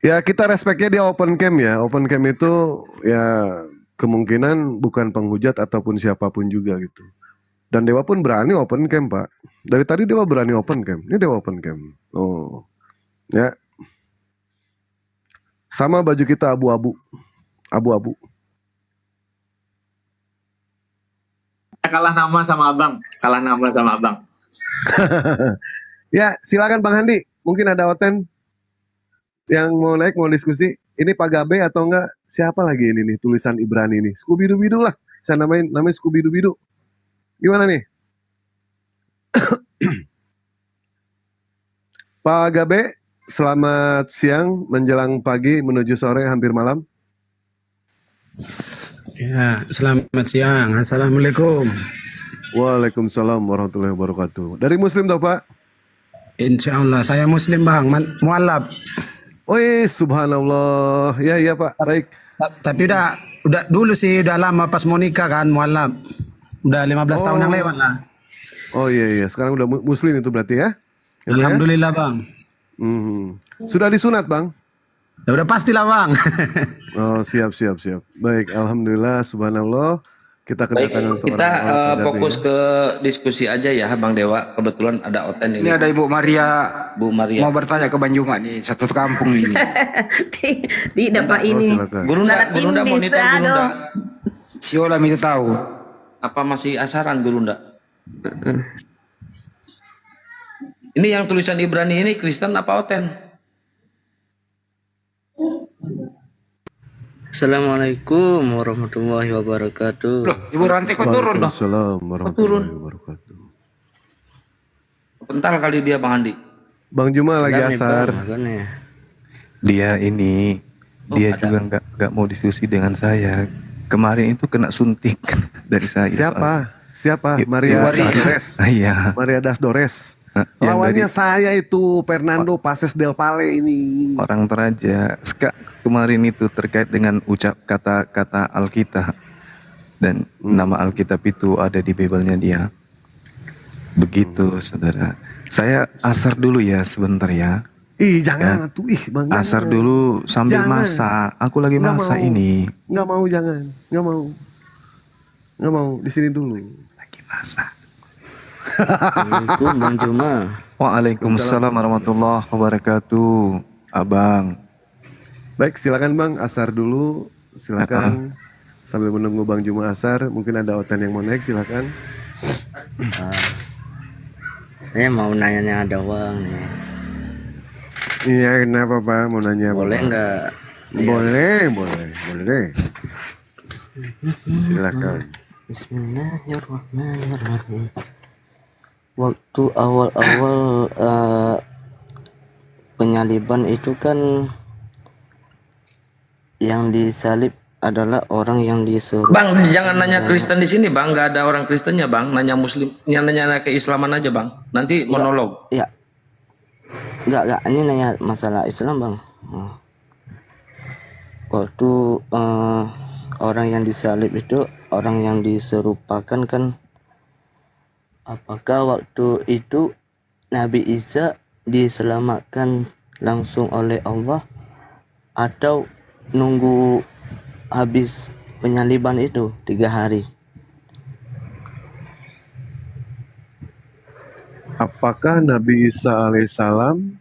Ya kita respeknya dia open cam ya. Open cam itu ya kemungkinan bukan penghujat ataupun siapapun juga gitu. Dan Dewa pun berani open cam Pak. Dari tadi Dewa berani open cam. Ini Dewa open cam. Oh ya. Sama baju kita abu-abu. Abu-abu. Kalah nama sama abang. Kalah nama sama abang. Ya silakan Bang Handi. Mungkin ada Oten yang mau naik mau diskusi. Ini Pak Gabe atau enggak? Siapa lagi ini nih tulisan Ibrani ini? Scooby-Doo lah. Saya namanya Scooby-Doo. Gimana nih? Pak Gabe, selamat siang menjelang pagi menuju sore hampir malam. Ya, selamat siang. Assalamualaikum. Waalaikumsalam warahmatullahi wabarakatuh. Dari Muslim toh Pak? Insya Allah saya Muslim bang, mualaf. Subhanallah. Ya Pak, baik. Tapi udah dulu sih, udah lama pas mau nikah kan mualaf. Udah 15 tahun yang lewat lah. Oh iya. Sekarang udah Muslim itu berarti ya? Alhamdulillah bang. Sudah disunat Bang? Ya udah pastilah bang. Oh siap. Baik, alhamdulillah, subhanallah. Kita Baik, kedatangan seorang kita orang pendamping fokus ya. ke diskusi aja ya Bang Dewa. Kebetulan ada Oten ini. Ini ada Ibu Maria Bu Maria. mau bertanya ke Bang Juma nih, satu kampung ini. Tidak Pak ini. Silakan. Gurunda Indis, monitor aduh. Gurunda. Si Olam itu tahu. Apa masih asaran Gurunda? Ini yang tulisan Ibrani ini Kristen apa Oten? Assalamualaikum warahmatullahi wabarakatuh. Loh, Ibu Ranti kok turun loh? Waalaikumsalam warahmatullahi wabarakatuh. Bentar kali dia Bang Andi. Bang Juma lagi Sedang nih, asar. Bang, makanya. Dia ini, dia ada. juga nggak mau diskusi dengan saya. Kemarin itu kena suntik dari saya. Siapa? Ya, Maria Maria. Dasdores. Iya. Maria Dasdores. Yang Lawannya dari saya itu Fernando Pases del Valle ini. orang Toraja. Kemarin itu terkait dengan ucap kata-kata Alkitab. Dan nama Alkitab itu ada di Bible-nya dia. Begitu saudara. Saya asar dulu ya sebentar ya. Jangan tuh Bang. Asar jangan. dulu sambil Jangan. masak. Aku lagi Nggak masak mau. ini. Nggak mau, jangan. Nggak mau. Di sini dulu. Lagi masak. Assalamualaikum Bang Juma. Waalaikumsalam warahmatullahi wabarakatuh. Abang. Baik, silakan Bang, asar dulu. Silakan. Sambil menunggu Bang Juma asar, mungkin ada Oten yang mau naik, silakan. Saya mau nanya doang nih. Iya, kenapa Pak? Mau nanya apa? Boleh Pak? nggak? Boleh deh. Silakan. Bismillahirrahmanirrahim. Waktu awal-awal penyaliban itu kan yang disalib adalah orang yang disuruh. Bang, jangan nanya Kristen di sini, Bang. Nggak ada orang Kristennya, Bang. Nanya Muslim, nanya keislaman aja, Bang. Nanti monolog. Ya. Enggak. Ini nanya masalah Islam, Bang. Waktu orang yang disalib itu orang yang diserupakan kan, apakah waktu itu Nabi Isa diselamatkan langsung oleh Allah atau nunggu habis penyaliban itu 3 hari? Apakah Nabi Isa alaihissalam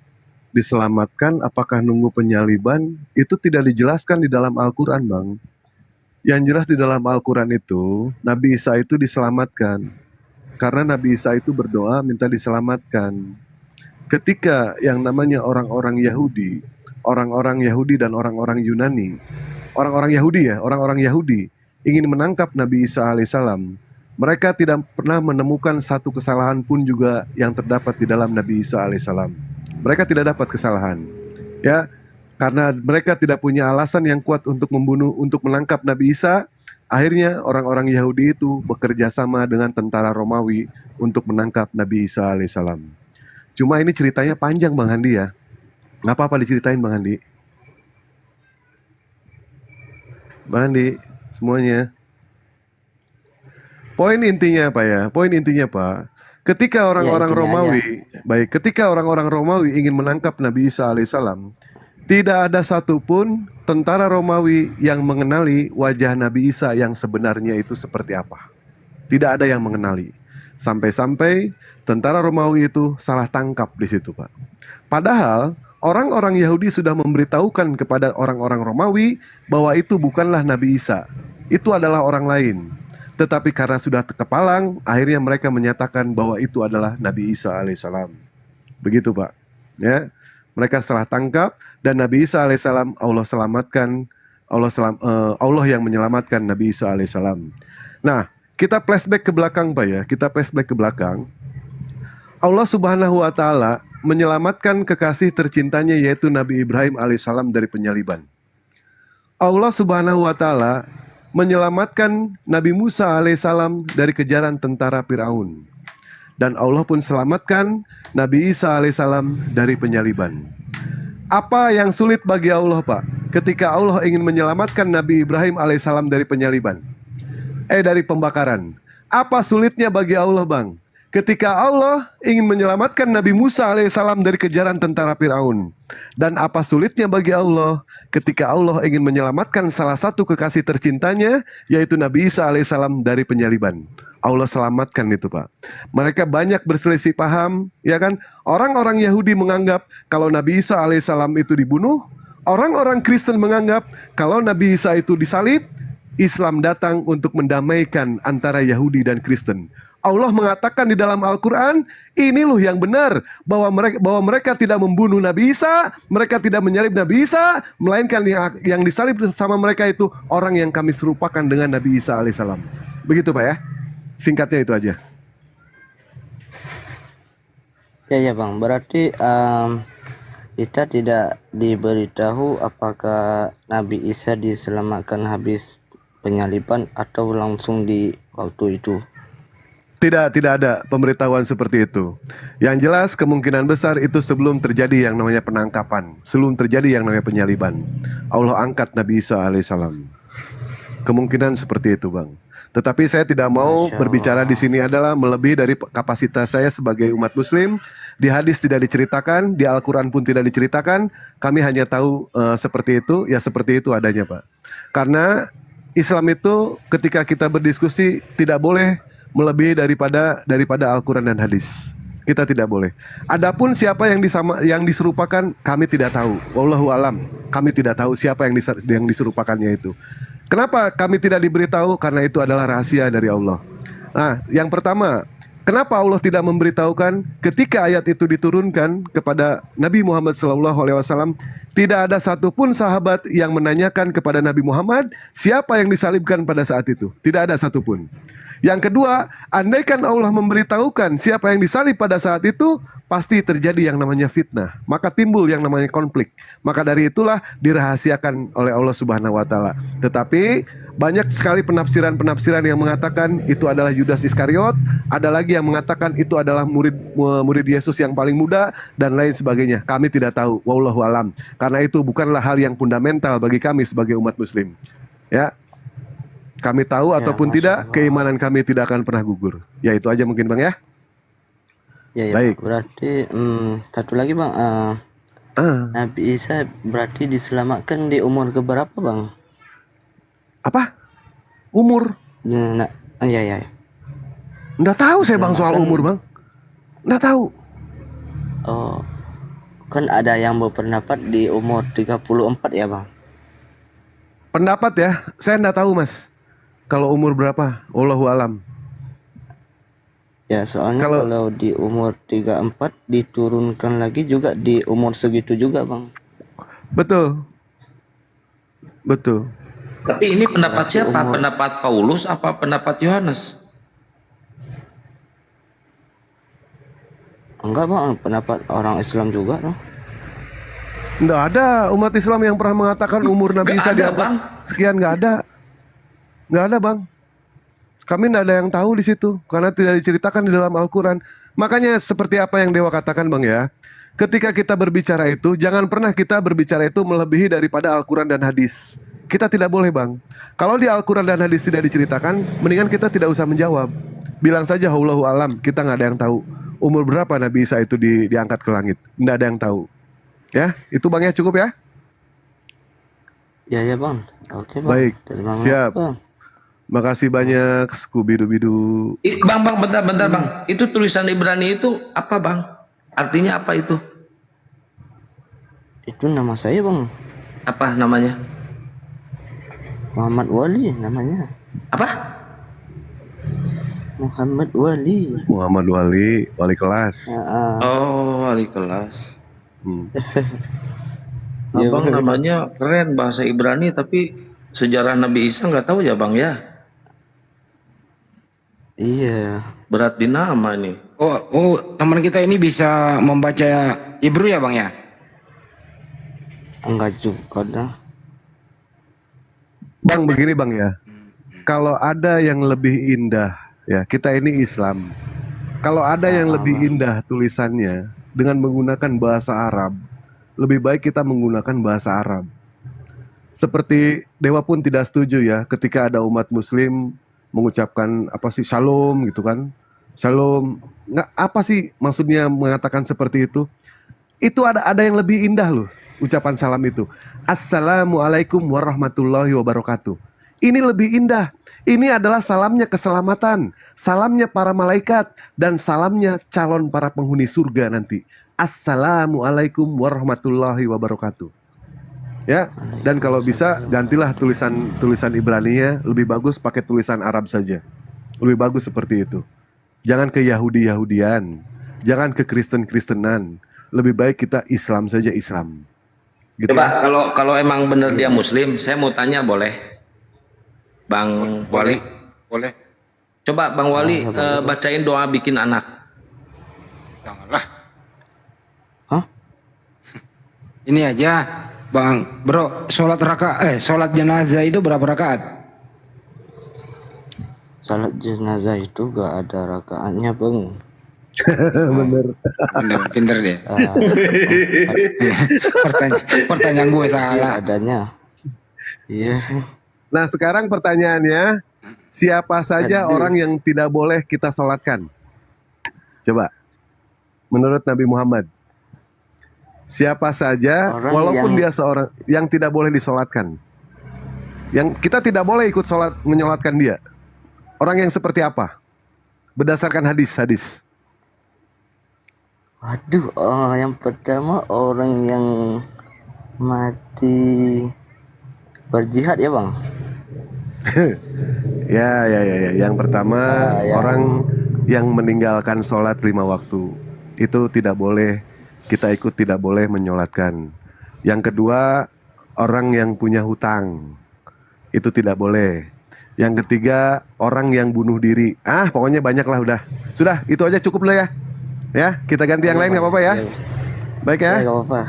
diselamatkan? Apakah nunggu penyaliban? Itu tidak dijelaskan di dalam Al-Quran, Bang. Yang jelas di dalam Al-Quran itu, Nabi Isa itu diselamatkan. Karena Nabi Isa itu berdoa minta diselamatkan. Ketika yang namanya orang-orang Yahudi dan orang-orang Yunani, orang-orang Yahudi ingin menangkap Nabi Isa alaihissalam, mereka tidak pernah menemukan satu kesalahan pun juga yang terdapat di dalam Nabi Isa alaihissalam. Mereka tidak dapat kesalahan, ya, karena mereka tidak punya alasan yang kuat untuk menangkap Nabi Isa. Akhirnya orang-orang Yahudi itu bekerja sama dengan tentara Romawi untuk menangkap Nabi Isa alaihissalam. Cuma ini ceritanya panjang, Bang Handi ya. Nggak apa-apa diceritain, Bang Handi. Bang Handi, semuanya. Poin intinya apa ya? Poin intinya Pak, ketika orang-orang intinya Romawi, ketika orang-orang Romawi ingin menangkap Nabi Isa alaihissalam, tidak ada satupun tentara Romawi yang mengenali wajah Nabi Isa yang sebenarnya itu seperti apa. Tidak ada yang mengenali. Sampai-sampai tentara Romawi itu salah tangkap di situ, Pak. Padahal orang-orang Yahudi sudah memberitahukan kepada orang-orang Romawi bahwa itu bukanlah Nabi Isa. Itu adalah orang lain. Tetapi karena sudah kepalang, akhirnya mereka menyatakan bahwa itu adalah Nabi Isa alaihissalam. Begitu, Pak. Ya, mereka salah tangkap dan Nabi Isa alaihissalam Allah selamatkan. Allah yang menyelamatkan Nabi Isa alaihissalam. Nah, kita flashback ke belakang, Pak ya. Kita flashback ke belakang. Allah Subhanahu wa taala menyelamatkan kekasih tercintanya yaitu Nabi Ibrahim alaihissalam dari penyaliban. Allah Subhanahu wa taala menyelamatkan Nabi Musa alaihissalam dari kejaran tentara Firaun. Dan Allah pun selamatkan Nabi Isa alaihissalam dari penyaliban. Apa yang sulit bagi Allah, Pak, ketika Allah ingin menyelamatkan Nabi Ibrahim alaihissalam dari penyaliban? Dari pembakaran. Apa sulitnya bagi Allah, Bang? Ketika Allah ingin menyelamatkan Nabi Musa alaihissalam dari kejaran tentara Firaun. Dan apa sulitnya bagi Allah ketika Allah ingin menyelamatkan salah satu kekasih tercintanya, yaitu Nabi Isa alaihissalam dari penyaliban. Allah selamatkan itu, Pak. Mereka banyak berselisih paham, ya kan? Orang-orang Yahudi menganggap kalau Nabi Isa alaihissalam itu dibunuh. Orang-orang Kristen menganggap kalau Nabi Isa itu disalib. Islam datang untuk mendamaikan antara Yahudi dan Kristen. Allah mengatakan di dalam Al-Quran, ini loh yang benar, bahwa mereka tidak membunuh Nabi Isa, mereka tidak menyalib Nabi Isa, melainkan yang disalib sama mereka itu orang yang kami serupakan dengan Nabi Isa alaihissalam. Begitu, Pak ya. Singkatnya itu aja. Ya Bang, berarti kita tidak diberitahu apakah Nabi Isa diselamatkan habis penyaliban atau langsung di waktu itu. Tidak ada pemberitahuan seperti itu. Yang jelas kemungkinan besar itu sebelum terjadi yang namanya penangkapan, sebelum terjadi yang namanya penyaliban. Allah angkat Nabi Isa alaihissalam. Kemungkinan seperti itu, Bang. Tetapi saya tidak mau berbicara di sini adalah melebihi dari kapasitas saya sebagai umat Muslim. Di hadis tidak diceritakan, di Al-Quran pun tidak diceritakan. Kami hanya tahu seperti itu, ya seperti itu adanya, Pak. Karena Islam itu ketika kita berdiskusi tidak boleh melebihi daripada Al-Quran dan hadis. Kita tidak boleh. Adapun siapa yang diserupakan, kami tidak tahu. Wallahu alam. Kami tidak tahu siapa yang diserupakannya itu. Kenapa kami tidak diberitahu? Karena itu adalah rahasia dari Allah. Nah, yang pertama, kenapa Allah tidak memberitahukan ketika ayat itu diturunkan kepada Nabi Muhammad SAW? Tidak ada satupun sahabat yang menanyakan kepada Nabi Muhammad siapa yang disalibkan pada saat itu. Tidak ada satupun. Yang kedua, andaikan Allah memberitahukan siapa yang disalib pada saat itu, pasti terjadi yang namanya fitnah. Maka timbul yang namanya konflik. Maka dari itulah dirahasiakan oleh Allah Subhanahu wa taala. Tetapi banyak sekali penafsiran-penafsiran yang mengatakan itu adalah Yudas Iskariot, ada lagi yang mengatakan itu adalah murid Yesus yang paling muda dan lain sebagainya. Kami tidak tahu, wallahu alam. Karena itu bukanlah hal yang fundamental bagi kami sebagai umat muslim. Ya. Kami tahu ataupun tidak, keimanan kami tidak akan pernah gugur. Ya itu aja mungkin, Bang ya. Ya, baik. Berarti satu lagi, Bang. Nabi Isa berarti diselamatkan di umur keberapa, Bang? Apa? Umur? Ya. Nggak tahu saya, Bang, soal umur, Bang. Nggak tahu. Oh, kan ada yang berpendapat di umur 34 ya, Bang? Pendapat ya, saya nggak tahu, Mas. Kalau umur berapa? Wallahu alam. Ya, soalnya kalau di umur 34 diturunkan lagi juga di umur segitu juga, Bang. Betul. Tapi ini pendapat siapa? Pendapat Paulus apa pendapat Yohanes? Enggak, Bang, pendapat orang Islam juga, no? Nggak ada umat Islam yang pernah mengatakan umur Nabi Isa diangkat sekian, nggak ada. Nggak ada, Bang. Kami nggak ada yang tahu di situ karena tidak diceritakan di dalam Al-Quran. Makanya seperti apa yang Dewa katakan, Bang ya. Ketika kita berbicara itu, jangan pernah kita berbicara itu melebihi daripada Al-Quran dan hadis. kita tidak boleh bang. Kalau di Al-Quran dan hadis tidak diceritakan, mendingan kita tidak usah menjawab. Bilang saja Allahu alam, kita nggak ada yang tahu. Umur berapa Nabi Isa itu diangkat ke langit? Nggak ada yang tahu. Ya, itu bang ya, cukup ya? Ya ya bang. Oke bang. Baik, Terima kasih siap. bang. Makasih banyak, Skubidu-bidu. Bang, bentar, bang. Itu tulisan Ibrani itu apa, bang? Artinya apa itu? Itu nama saya bang. Apa namanya? Muhammad Wali namanya. Apa? Muhammad Wali. Muhammad Wali, wali kelas. Oh, wali kelas. Ya, Abang Bang. namanya keren bahasa Ibrani, tapi sejarah Nabi Isa nggak tahu ya, bang ya? Iya. Berat di nama nih. Oh, teman kita ini bisa membaca Ibru ya bang ya? Enggak juga dah. Bang, begini bang ya. Kalau ada yang lebih indah, ya kita ini Islam. Kalau ada yang lebih indah tulisannya dengan menggunakan bahasa Arab, lebih baik kita menggunakan bahasa Arab. Seperti Dewa pun tidak setuju ya ketika ada umat Muslim mengucapkan apa sih shalom gitu kan? Shalom. Nggak, apa sih maksudnya mengatakan seperti itu? Itu ada yang lebih indah loh ucapan salam itu. Assalamualaikum warahmatullahi wabarakatuh. Ini lebih indah. Ini adalah salamnya keselamatan, salamnya para malaikat, dan salamnya calon para penghuni surga nanti. Assalamualaikum warahmatullahi wabarakatuh. Ya, dan kalau bisa gantilah tulisan Ibraninya, lebih bagus pakai tulisan Arab saja. Lebih bagus seperti itu. Jangan ke Yahudi-Yahudian, jangan ke Kristen-Kristenan. Lebih baik kita Islam saja, Islam. Gitu Coba ya. kalau emang benar dia Muslim, saya mau tanya boleh? Bang Wali. Boleh. Coba Bang Wali bacain doa bikin anak. Janganlah. Hah? Ini aja, Bang. Bro, sholat jenazah itu berapa rakaat? Salat jenazah itu gak ada rakaatnya bang. Bener. Bener, pinter dia. Pertanyaan gue salah. Adanya. Iya. Nah sekarang pertanyaannya, siapa saja Aduh. orang yang tidak boleh kita sholatkan? Coba, menurut Nabi Muhammad, siapa saja Orang walaupun yang- dia seorang yang tidak boleh disolatkan, yang kita tidak boleh ikut sholat menyolatkan dia. Orang yang seperti apa? Berdasarkan hadis. Waduh, yang pertama orang yang mati berjihad ya bang. Ya. Yang pertama orang yang meninggalkan sholat 5 waktu itu tidak boleh kita ikut, tidak boleh menyolatkan. Yang kedua orang yang punya hutang itu tidak boleh. Yang ketiga orang yang bunuh diri. Pokoknya banyak lah udah. Sudah itu aja cukup lah ya. Ya kita ganti yang lain nggak apa-apa ya. Baik ya. Gak apa-apa.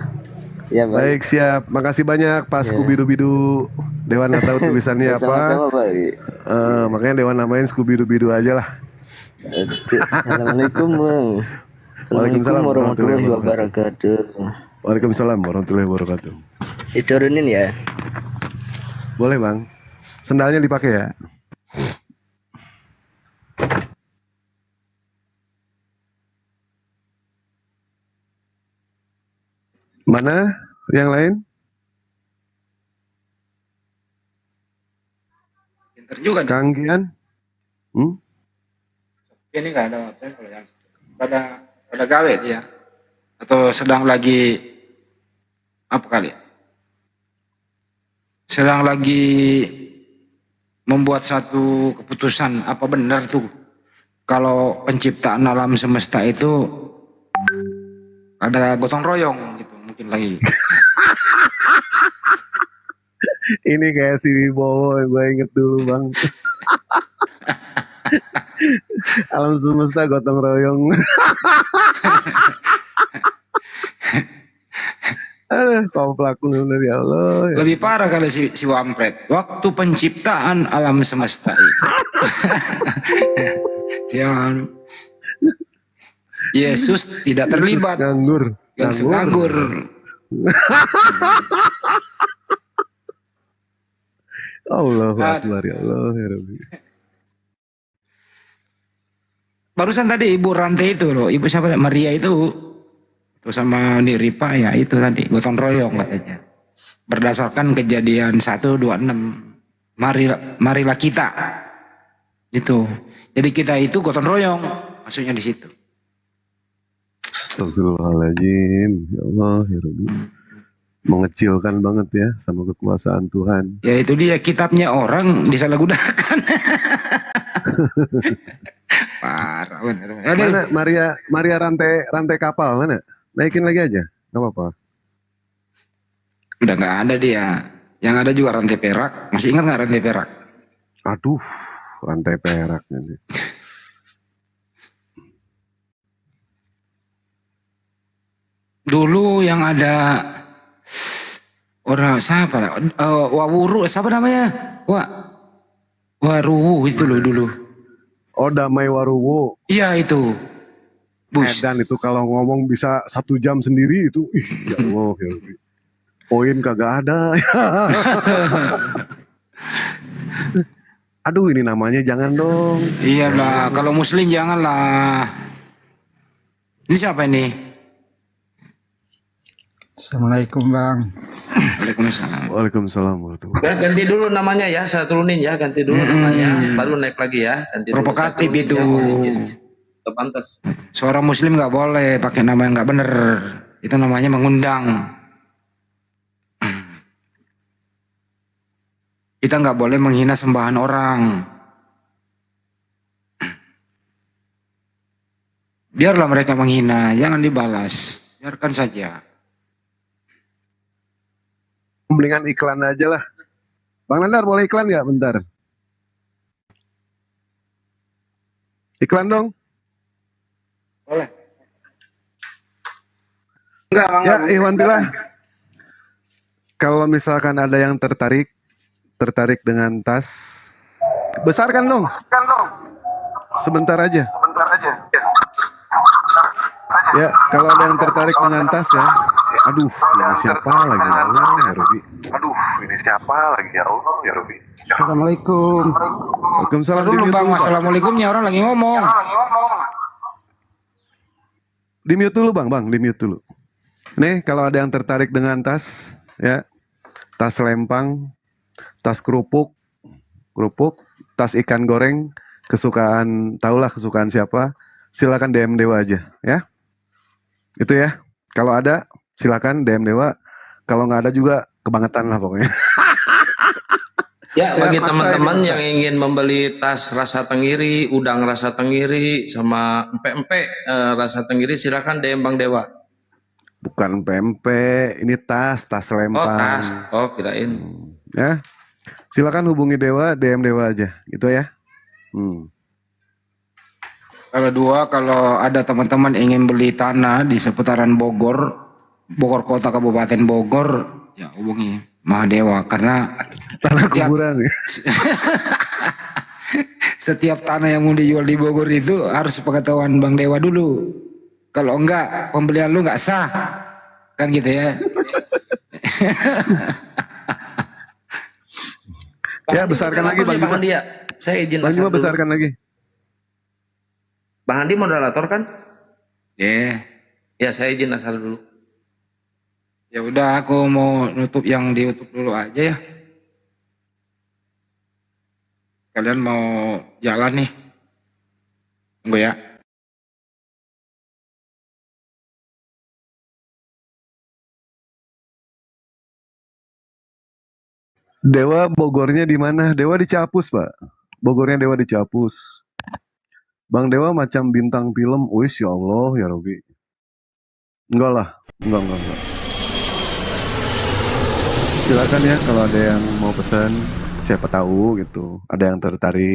Ya baik. Baik siap. Makasih banyak Pak Skubidu-bidu. Dewan nggak tahu tulisannya apa. Sama-sama baik. Makanya Dewan namain Skubidu-bidu aja lah. Assalamualaikum bang. Waalaikumsalam warahmatullahi wabarakatuh. Waalaikumsalam warahmatullahi wabarakatuh. Diturunin ya. Boleh bang. Sendalnya dipakai ya. Mana yang lain? Pinter juga. Kang Gian? Ini nggak ada apa kalau yang pada gawe dia atau sedang lagi apa kali? Sedang lagi membuat satu keputusan apa benar tuh kalau penciptaan alam semesta itu ada gotong royong gitu mungkin lagi. Ini kayak si Wibowo, gue inget dulu bang. Alam semesta gotong royong. Aduh, komplak bener ya Allah. Lebih parah kali si Wampret. Waktu penciptaan alam semesta itu. Jangan. Yesus tidak terlibat. Nganggur. Yang nganggur. Allahu Nah, Akbar ya Allah ya Rabbi. barusan tadi Ibu Rantai itu loh, Ibu siapa? Maria itu sama Niripa ya itu tadi gotong royong katanya. Berdasarkan kejadian 126. Marilah kita. Itu. Jadi kita itu gotong royong. Maksudnya di situ. Astagfirullahaladzim. Ya Allah ya Rabbi. Mengecilkan banget ya sama kekuasaan Tuhan. Ya itu dia, kitabnya orang disalahgunakan. Parah bener. Mana Maria rantai kapal mana? Naikin lagi aja. Gak apa-apa. Udah nggak ada dia. Yang ada juga rantai perak. Masih ingat nggak rantai perak? Aduh, rantai perak nanti. Dulu yang ada orang siapa? Wawuru siapa namanya? Waruwu itu loh dulu. Oh, Damai Waruwo. Iya itu. Bus. Dan itu kalau ngomong bisa 1 jam sendiri itu. Ih, ya Allah ya Rabbi. Poin kagak ada. Aduh, ini namanya jangan dong. Iyalah, kalau muslim janganlah. Ini siapa ini? Assalamualaikum Bang. Waalaikumsalam. Waalaikumsalam warahmatullahi Ya, ganti dulu namanya ya, saya turunin ya, ganti dulu namanya, baru naik lagi ya. Ganti dulu, Provokatif saya turunin itu. ya. Itu pantas. Seorang muslim nggak boleh pakai nama yang nggak bener. Itu namanya mengundang. Kita nggak boleh menghina sembahan orang. Biarlah mereka menghina, jangan dibalas. Biarkan saja. Mendingan iklan aja lah. Bang Nandar boleh iklan nggak bentar? Iklan dong. Enggak, Ya, Iwan Pilah. Kalau misalkan ada yang tertarik dengan tas, besarkan dong. Sebentar aja. Ya, kalau ada yang tertarik dengan tas ya. Aduh, ini siapa lagi ya Allah ya Robi. Aduh, ini siapa lagi ya Allah ya Robi. Assalamualaikum. Waalaikumsalam. Dulu Di-mute bang, dulu, Bang. assalamualaikumnya orang lagi ngomong. Di-mute dulu Bang, di-mute dulu. Nih, kalau ada yang tertarik dengan tas, ya, tas lempang, tas kerupuk, tas ikan goreng, tahulah kesukaan siapa, silakan DM Dewa aja, ya. Itu ya. Kalau ada, silakan DM Dewa. Kalau nggak ada juga kebangetan lah pokoknya. Ya, bagi maksa teman-teman ini, maksa. yang ingin membeli tas rasa tenggiri, udang rasa tenggiri, sama empek-empek rasa tenggiri, silakan DM Bang Dewa. Bukan pempek, ini tas Oh, lempang. tas. Oh, kirain. Ya. Silakan hubungi Dewa, DM Dewa aja, gitu ya. Kalau ada teman-teman ingin beli tanah di seputaran Bogor Kota Kabupaten Bogor, ya hubungi Mahadewa karena Tanah kuburan ya. setiap tanah yang mau dijual di Bogor itu harus sepengetahuan Bang Dewa dulu. Kalau enggak, pembelian lu enggak sah. Kan gitu ya. Ya, besarkan lagi Bang Bang Juma. Andi ya. Saya izin Bang asal Juma dulu. besarkan lagi. Bang Andi moderator kan? Ya Ya, saya izin asal dulu. ya udah aku mau nutup yang di YouTube dulu aja ya. Kalian mau jalan nih? Tunggu ya. Dewa Bogornya di mana? Dewa di Capus, Pak. Bogornya Dewa di Capus. Bang Dewa macam bintang film. Wih, ya Allah, ya Robi. Enggak lah. Enggak. Silakan ya kalau ada yang mau pesan, siapa tahu gitu. Ada yang tertarik.